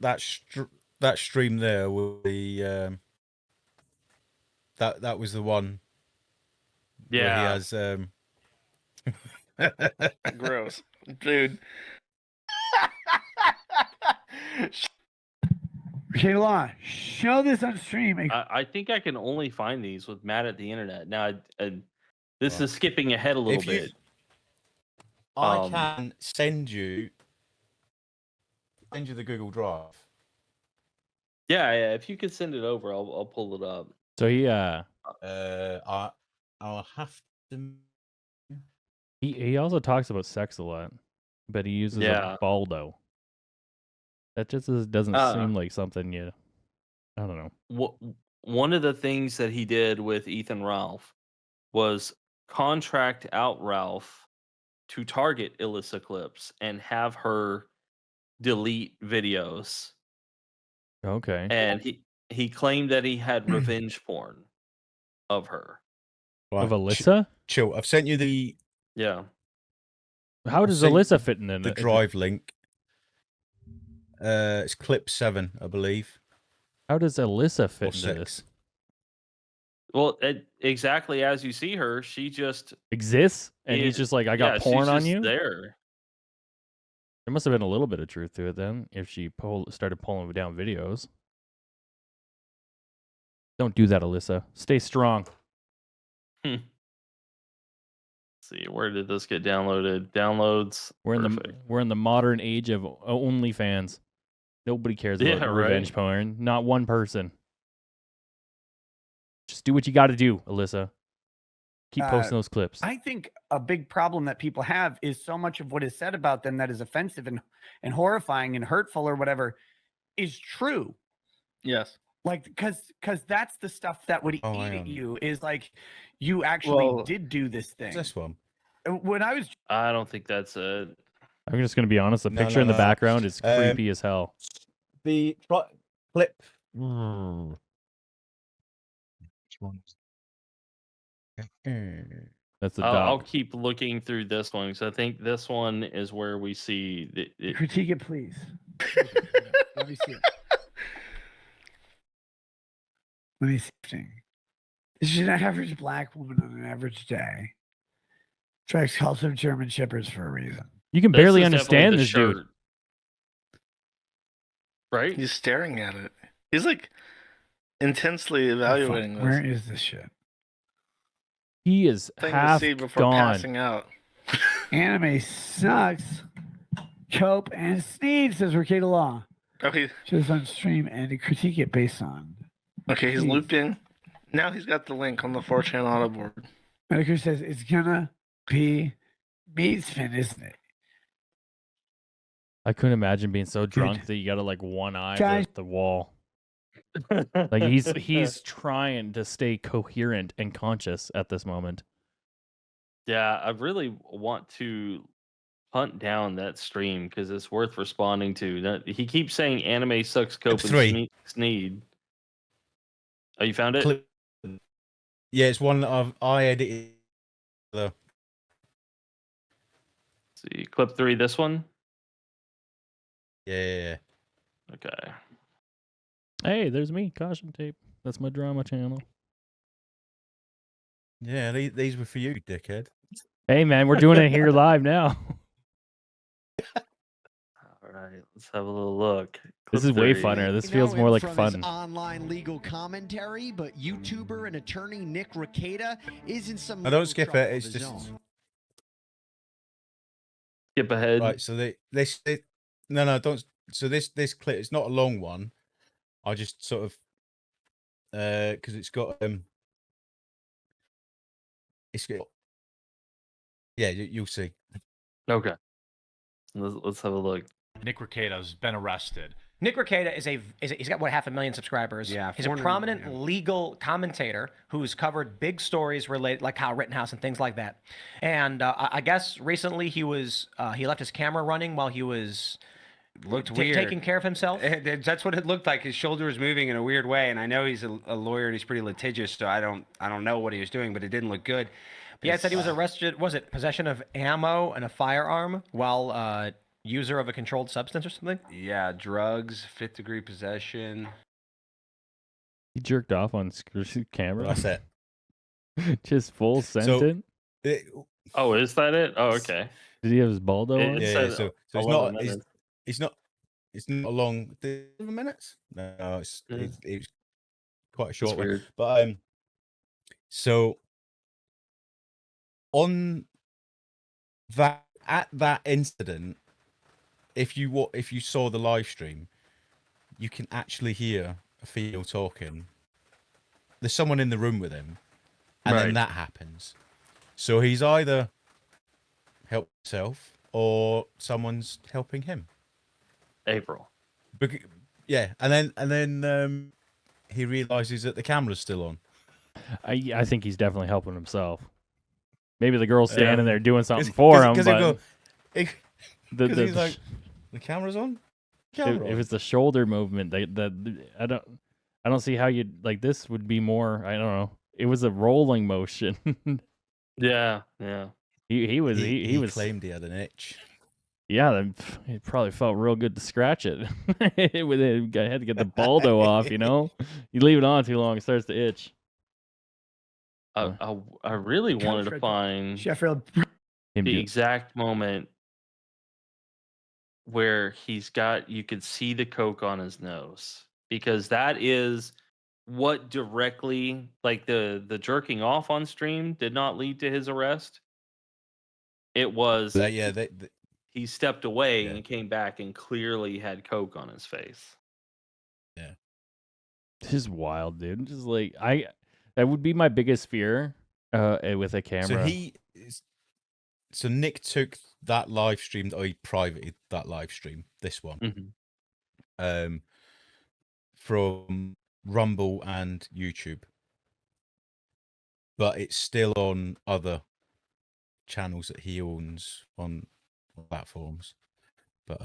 stream there will be that was the one. Yeah. Where he has Gross, dude. Rekieta Law, show this on stream. I think I can only find these with Matt at the internet. Now, this is skipping ahead a little bit. I can send you the Google Drive. Yeah. If you could send it over, I'll pull it up. So I'll have to. He also talks about sex a lot, but he uses a baldo. That just doesn't seem like something I don't know. One of the things that he did with Ethan Ralph was contract out Ralph to target Illicit clips and have her delete videos. Okay. And he claimed that he had revenge porn of her. Right. Of Alyssa? Chill. I've sent you the. Yeah. How does Alyssa fit in the drive link? It's clip 7, I believe. How does Alyssa fit Or into this? Well, exactly as you see her, she just Exists, and he's just like, I got porn she's on just you. there. There must have been a little bit of truth to it then, if she started pulling down videos. Don't do that, Alyssa. Stay strong. Let's see, where did this get downloaded? Downloads. We're in the modern age of OnlyFans. Nobody cares about revenge porn. Not one person. Just do what you got to do, Alyssa. Keep posting those clips. I think a big problem that people have is so much of what is said about them that is offensive and horrifying and hurtful or whatever is true. Yes. Like, because that's the stuff that would eat at you is like, you actually did do this thing. This one. When I was, I don't think that's a. I'm just gonna be honest. The picture in the background is creepy as hell. The clip. That's the I'll dog. keep looking through this one because I think this one is where we see Critique it, please. Let me see it. Let me see. This is an average black woman on an average day. Tracks calls of German shepherds for a reason. You can barely understand this dude. Right? He's staring at it. He's like intensely evaluating this. Where is this shit? He is Thing half to see before gone. passing out. Anime sucks. Cope and Sneed, says Rekieta Law. Okay. Shows on stream and critique it based on. Okay, he's looped in. Now he's got the link on the 4chan auto board. Medicare says it's gonna be meat spin, isn't it? I couldn't imagine being so drunk that you gotta like one eye Guys- the wall. Like he's trying to stay coherent and conscious at this moment. Yeah, I really want to hunt down that stream because it's worth responding to. He keeps saying anime sucks, cope, and Sneed. Oh, you found it? Yeah, it's one that I edited. Let's see, clip 3, this one? Yeah. Okay. Hey, there's me, caution tape. That's my drama channel. Yeah, these were for you, dickhead. Hey man, we're doing it here live now. All right, let's have a little look. This Clip is way 3. funner. This feels more like fun. Online legal commentary, but YouTuber and attorney Nick Rekieta is in some. I don't skip it. It's just skip ahead. Right. So no, don't. So this clip, it's not a long one. I just sort of because it's got yeah, you'll see. Okay. Let's have a look. Nick Rekieta's been arrested. Nick Rekieta he's got what, 500,000 subscribers. Yeah, he's a prominent legal commentator who's covered big stories related, like Kyle Rittenhouse and things like that. And I guess recently he left his camera running while he was looked weird. Taking care of himself. That's what it looked like. His shoulder was moving in a weird way, and I know he's a lawyer and he's pretty litigious, so I don't know what he was doing, but it didn't look good. Yeah, it said he was arrested. Was it possession of ammo and a firearm while user of a controlled substance or something? Yeah, drugs, 5th degree possession. He jerked off on camera. That's it. Just full sentence. Oh, is that it? Oh, okay. Did he have his baldo on? Yeah. So it's not. It's not. It's not a long 7 minutes. No, it's quite a short one. But so on that at that incident, if you saw the live stream, you can actually hear a female talking. There's someone in the room with him, and then that happens. So he's either helped himself or someone's helping him. April. Yeah, and then he realizes that the camera's still on. I think he's definitely helping himself. Maybe the girl's standing there doing something for him, but he's like, the camera's on. If it's a shoulder movement, I don't see how you'd like. This would be more. I don't know. It was a rolling motion. Yeah. He was claimed he had an itch. Yeah, it probably felt real good to scratch it. I had to get the baldo off, you know? You leave it on too long, it starts to itch. I really wanted to find Sheffield. the exact moment where you could see the coke on his nose, because that is what directly, like, the jerking off on stream did not lead to his arrest. It was he stepped away and came back and clearly had coke on his face. Yeah. This is wild, dude. Just like that would be my biggest fear with a camera. So Nick took that live stream, or he privated that live stream, this one, from Rumble and YouTube, but it's still on other channels that he owns on platforms. But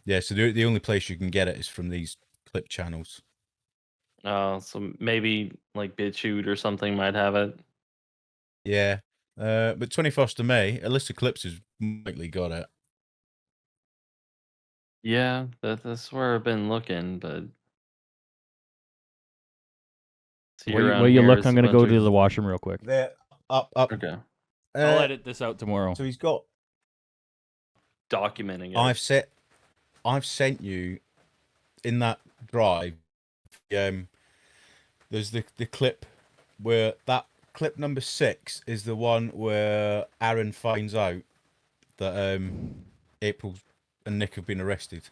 yeah, so the only place you can get it is from these clip channels. So maybe like BitChute or something might have it. Yeah. But 21st of May, Alyssa Clips has likely got it. Yeah, that's where I've been looking, but see While around you here look, is I'm a gonna go bunch to of- the washroom real quick. There, up. Okay. I'll edit this out tomorrow. So he's got documenting it. I've sent you in that drive. There's the clip where that clip number 6 is the one where Aaron finds out that April and Nick have been arrested.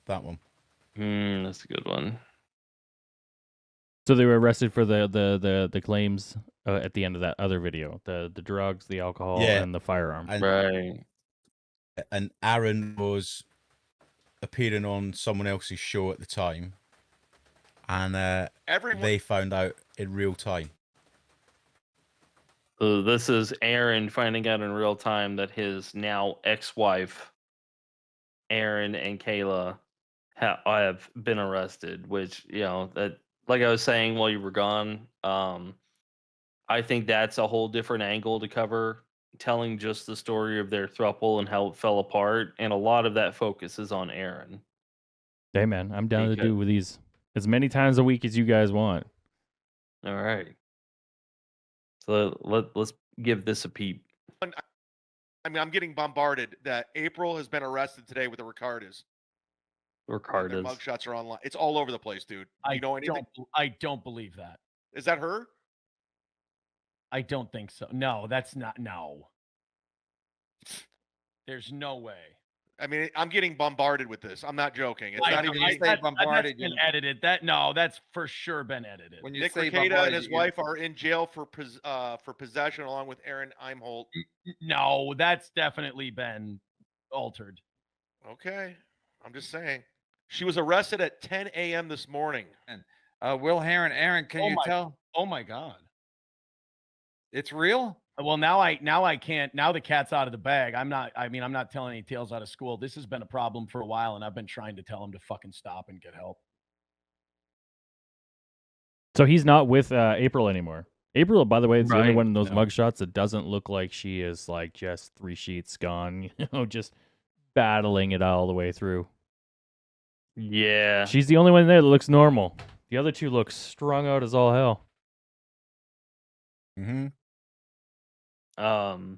That one. That's a good one. So they were arrested for the claims at the end of that other video, the drugs, the alcohol, and the firearm. Right. And Aaron was appearing on someone else's show at the time, and they found out in real time. So this is Aaron finding out in real time that his now ex-wife, Aaron and Kayla, have been arrested. Which, that, like I was saying while you were gone, I think that's a whole different angle to cover, telling just the story of their throuple and how it fell apart, and a lot of that focus is on Aaron. Hey man, I'm down to do with these as many times a week as you guys want. All right. So let's give this a peep. I mean, I'm getting bombarded that April has been arrested today with the Ricardas. Their Ricardas. mugshots are online. It's all over the place, dude. You know anything? I don't believe that. Is that her? I don't think so. No, that's not. No. There's no way. I mean, I'm getting bombarded with this. I'm not joking. It's not even. That's been edited. That's for sure been edited. When Nick Rekieta and his wife are in jail for possession, along with April Imholte. No, that's definitely been altered. Okay, I'm just saying. She was arrested at 10 a.m. this morning. And Will Heron, Aaron, can you tell? Oh my God, it's real. Well, now I can't. Now the cat's out of the bag. I'm not telling any tales out of school. This has been a problem for a while, and I've been trying to tell him to fucking stop and get help. So he's not with April anymore. April, by the way, is the only Right. one in those mugshots that doesn't look like she is like just 3 sheets gone, just battling it all the way through. Yeah. She's the only one there that looks normal. The other two look strung out as all hell. Mm-hmm.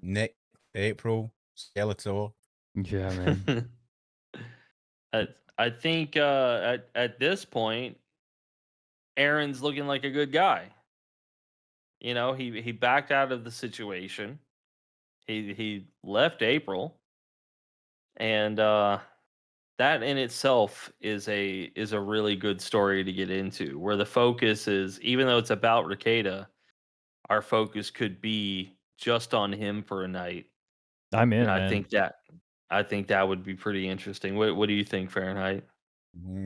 Nick, April, Skeletor. Yeah, man. I think at this point, Aaron's looking like a good guy. He backed out of the situation. He left April, and that in itself is a really good story to get into. Where the focus is, even though it's about Rekieta, our focus could be just on him for a night. I'm in. And man. I think that would be pretty interesting. What do you think, Fahrenheit?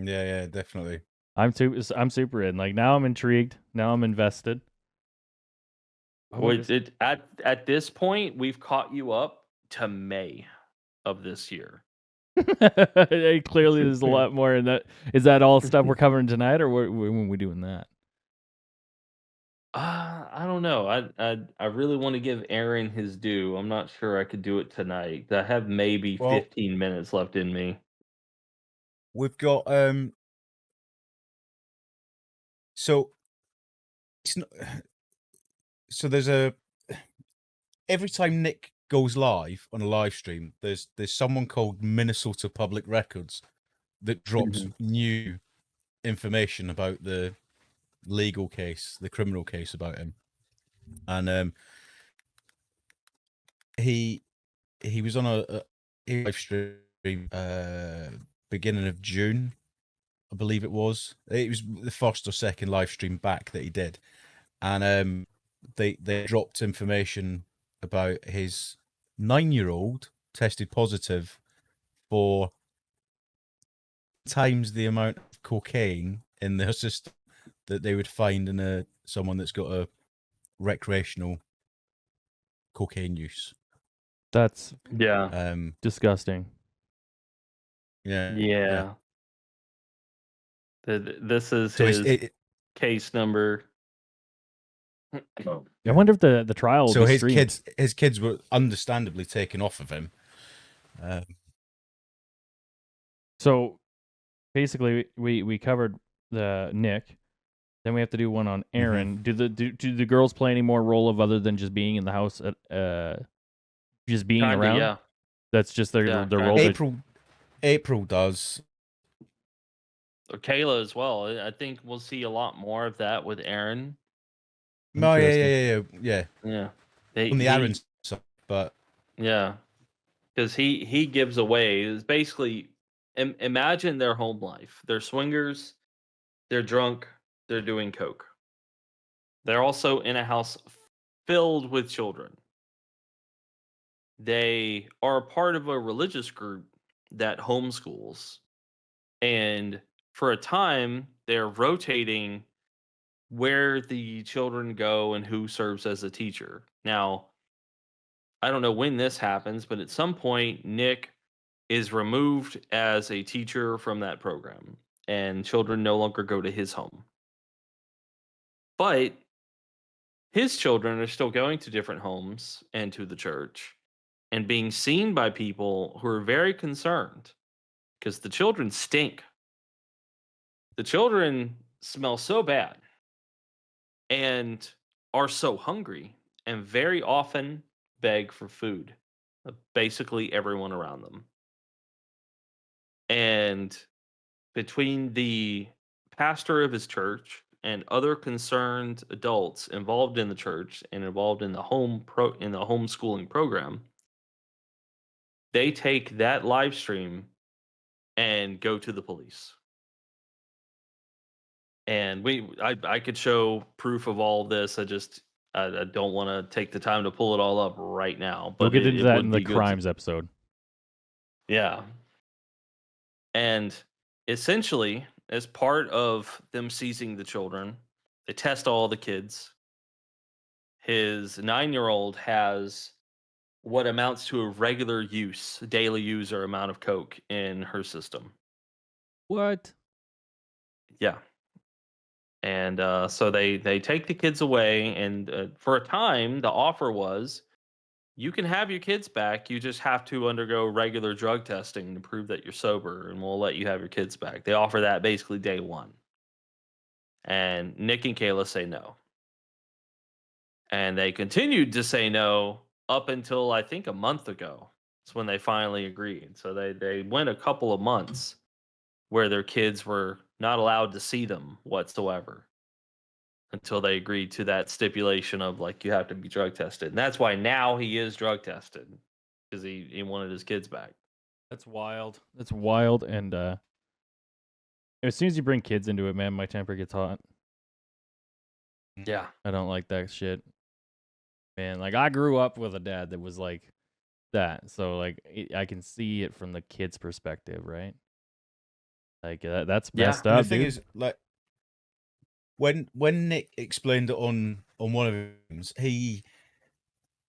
Yeah, definitely. I'm super in. Like now I'm intrigued. Now I'm invested. At this point, we've caught you up to May of this year. Clearly, there's a lot more in that. Is that all stuff we're covering tonight, or when we doing that? I don't know. I really want to give Aaron his due. I'm not sure I could do it tonight. I have maybe 15 minutes left in me. We've got so it's not, so there's a every time Nick goes live on a live stream, there's someone called Minnesota Public Records that drops new information about the legal case, the criminal case about him, and he was on a live stream beginning of June, I believe it was. It was the first or second live stream back that he did, and they dropped information about his 9-year-old tested positive for times the amount of cocaine in their system that they would find in someone that's got a recreational cocaine use. That's Yeah. disgusting. Yeah. This is So his case number. I wonder if the trial will So be his streamed. kids were understandably taken off of him. So basically, we covered the Nick. Then we have to do one on Aaron. Do the girls play any more role of other than just being in the house, just being Kinda, around? yeah. That's just their Yeah, role. April does. Kayla as well. I think we'll see a lot more of that with Aaron. No, yeah. Yeah. On the Aaron side, but yeah, because he gives away is basically imagine their home life. They're swingers, they're drunk, they're doing coke. They're also in a house filled with children. They are a part of a religious group that homeschools, and for a time they're rotating where the children go and who serves as a teacher. Now, I don't know when this happens, but at some point, Nick is removed as a teacher from that program, and children no longer go to his home. But his children are still going to different homes and to the church and being seen by people who are very concerned because the children stink. The children smell so bad and are so hungry and very often beg for food. Basically, everyone around them. And between the pastor of his church and other concerned adults involved in the church and involved in the homeschooling program, they take that live stream and go to the police. And I could show proof of all this. I don't want to take the time to pull it all up right now. But We'll get into it that would in the be good crimes episode. Yeah. And essentially, as part of them seizing the children, they test all the kids. His 9-year-old has what amounts to a regular daily user amount of coke in her system. What? Yeah. And so they take the kids away, and for a time, the offer was, you can have your kids back. You just have to undergo regular drug testing to prove that you're sober, and we'll let you have your kids back. They offer that basically day one. And Nick and Kayla say no. And they continued to say no up until I think a month ago. It's when they finally agreed. So they went a couple of months where their kids were not allowed to see them whatsoever until they agreed to that stipulation of like you have to be drug tested. And that's why now he is drug tested because he wanted his kids back. That's wild. That's wild. And as soon as you bring kids into it, man, my temper gets hot. Yeah. I don't like that shit. Man, like I grew up with a dad that was like that. So like I can see it from the kid's perspective, right? Like that's messed And up, the thing dude. is, like, when Nick explained it on one of them, he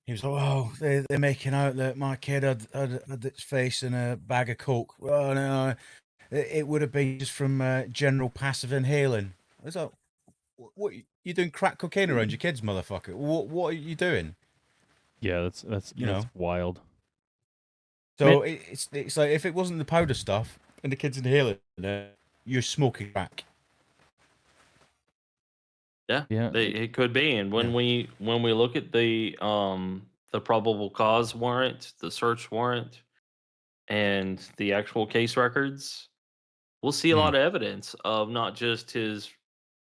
was like, "Oh, they're making out that my kid had its face in a bag of coke." Oh no, it would have been just from general passive inhaling. I was like, "What you doing? Crack cocaine around your kids, motherfucker? What are you doing?" Yeah, that's wild. So it's like if it wasn't the powder stuff and the kids inhaling it, you're smoking crack. Yeah, Yeah. it could be. And when we look at the probable cause warrant, the search warrant, and the actual case records, we'll see a lot of evidence of not just his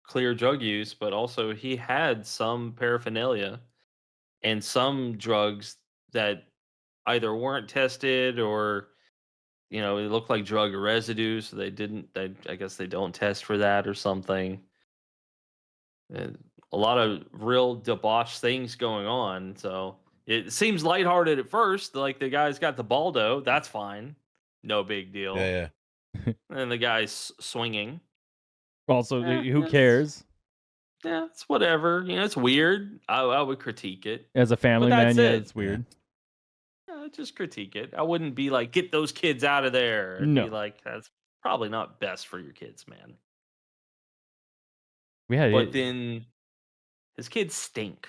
clear drug use, but also he had some paraphernalia and some drugs that either weren't tested or it looked like drug residue, so I guess they don't test for that or something. And a lot of real debauched things going on. So it seems lighthearted at first, like the guy's got the baldo, that's fine, no big deal. Yeah. And the guy's swinging. Also, who it's- cares? Yeah, it's whatever. It's weird. I would critique it. As a family man, that's yeah, it. it's weird. Yeah, just critique it. I wouldn't be like, get those kids out of there. I'd No. be like, that's probably not best for your kids, man. Yeah, But then his kids stink.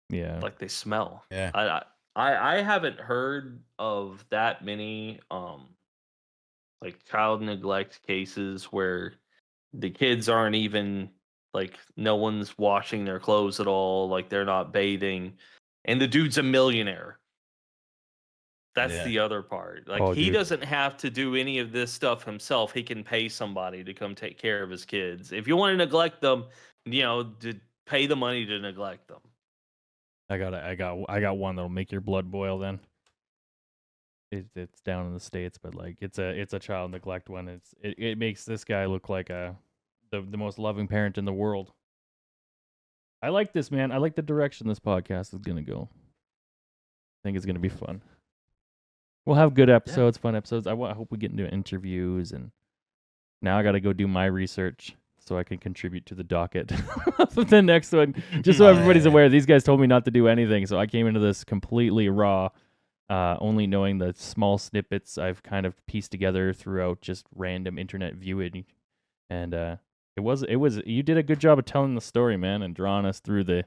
Yeah. Like they smell. Yeah. I haven't heard of that many like child neglect cases where the kids aren't even like no one's washing their clothes at all, like they're not bathing, and the dude's a millionaire. That's Yeah. the other part. Like Oh, he dude. doesn't have to do any of this stuff himself. He can pay somebody to come take care of his kids. If you want to neglect them, to pay the money to neglect them. I got one that'll make your blood boil. Then it's down in the States, but like it's a child neglect one. It makes this guy look like the most loving parent in the world. I like this, man. I like the direction this podcast is gonna go. I think it's gonna be fun. We'll have good episodes, fun episodes. I hope we get into interviews, and now I got to go do my research so I can contribute to the docket of the next one. Just so everybody's aware, these guys told me not to do anything, so I came into this completely raw, only knowing the small snippets I've kind of pieced together throughout just random internet viewing, and it was you did a good job of telling the story, man, and drawing us through the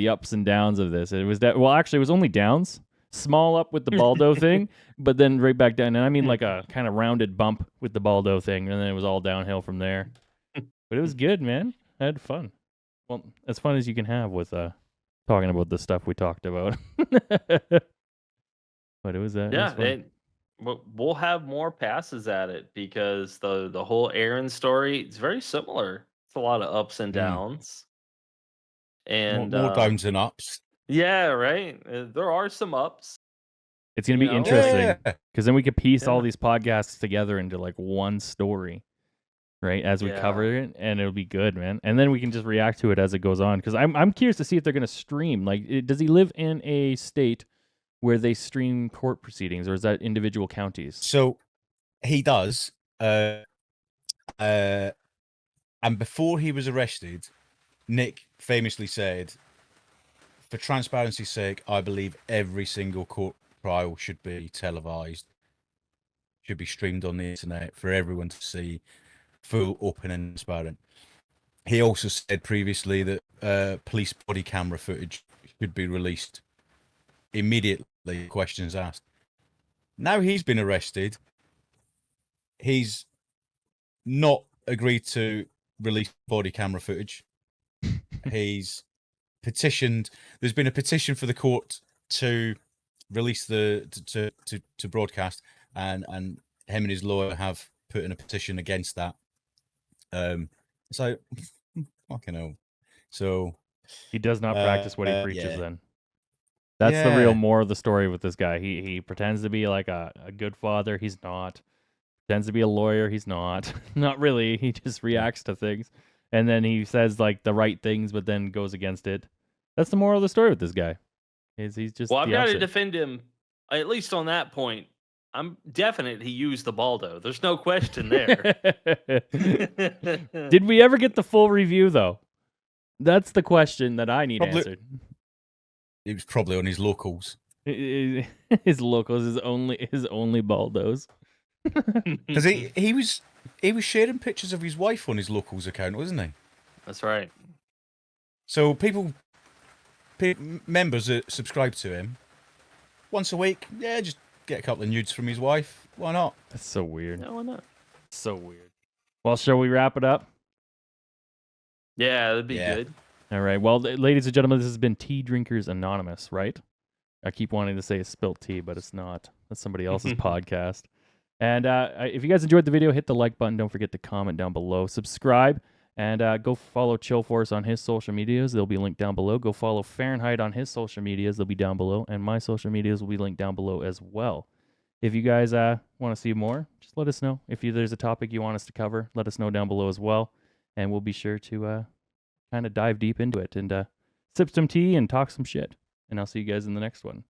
ups and downs of this. It was actually it was only downs. Small up with the baldo thing, but then right back down. And I mean like a kind of rounded bump with the baldo thing, and then it was all downhill from there. But it was good, man. I had fun. Well, as fun as you can have with talking about the stuff we talked about. But it was it was fun. We'll have more passes at it because the whole Aaron story, it's very similar. It's a lot of ups and downs. And more downs than ups. Yeah, right. There are some ups. It's gonna be interesting because then we could piece all Yeah. these podcasts together into like one story, right? As we cover it, and it'll be good, man. And then we can just react to it as it goes on. Because I'm curious to see if they're gonna stream. Like, does he live in a state where they stream court proceedings, or is that individual counties? So he does. And before he was arrested, Nick famously said, for transparency's sake, I believe every single court trial should be televised, should be streamed on the internet for everyone to see, full, open and transparent. He also said previously that police body camera footage should be released immediately, questions asked. Now he's been arrested. He's not agreed to release body camera footage. He's petitioned. There's been a petition for the court to release to broadcast, and him and his lawyer have put in a petition against that. So fucking hell. So he does not practice what he preaches. yeah. Then that's the real Yeah. moral of the story with this guy. He pretends to be like a good father. He's not. Pretends to be a lawyer. He's not. Not really. He just reacts to things. And then he says like the right things, but then goes against it. That's the moral of the story with this guy. He's just Well, I've the got to opposite. defend him, at least on that point. I'm definite he used the baldo. There's no question there. Did we ever get the full review though? That's the question that I need answered. It was probably on his locals. His locals, his only baldos. Because he was sharing pictures of his wife on his locals account, wasn't he? That's right. So members that subscribe to him once a week, just get a couple of nudes from his wife. Why not? That's so weird. No, why not? So weird. Well, shall we wrap it up? Yeah, that'd be Yeah. good. All right. Well, ladies and gentlemen, this has been Tea Drinkers Anonymous, right? I keep wanting to say it's spilt tea, but it's not. That's somebody else's podcast. And if you guys enjoyed the video, hit the like button. Don't forget to comment down below. Subscribe. And go follow Chill Force on his social medias. They'll be linked down below. Go follow Fahrenheit on his social medias. They'll be down below. And my social medias will be linked down below as well. If you guys want to see more, just let us know. If there's a topic you want us to cover, let us know down below as well. And we'll be sure to kind of dive deep into it and sip some tea and talk some shit. And I'll see you guys in the next one.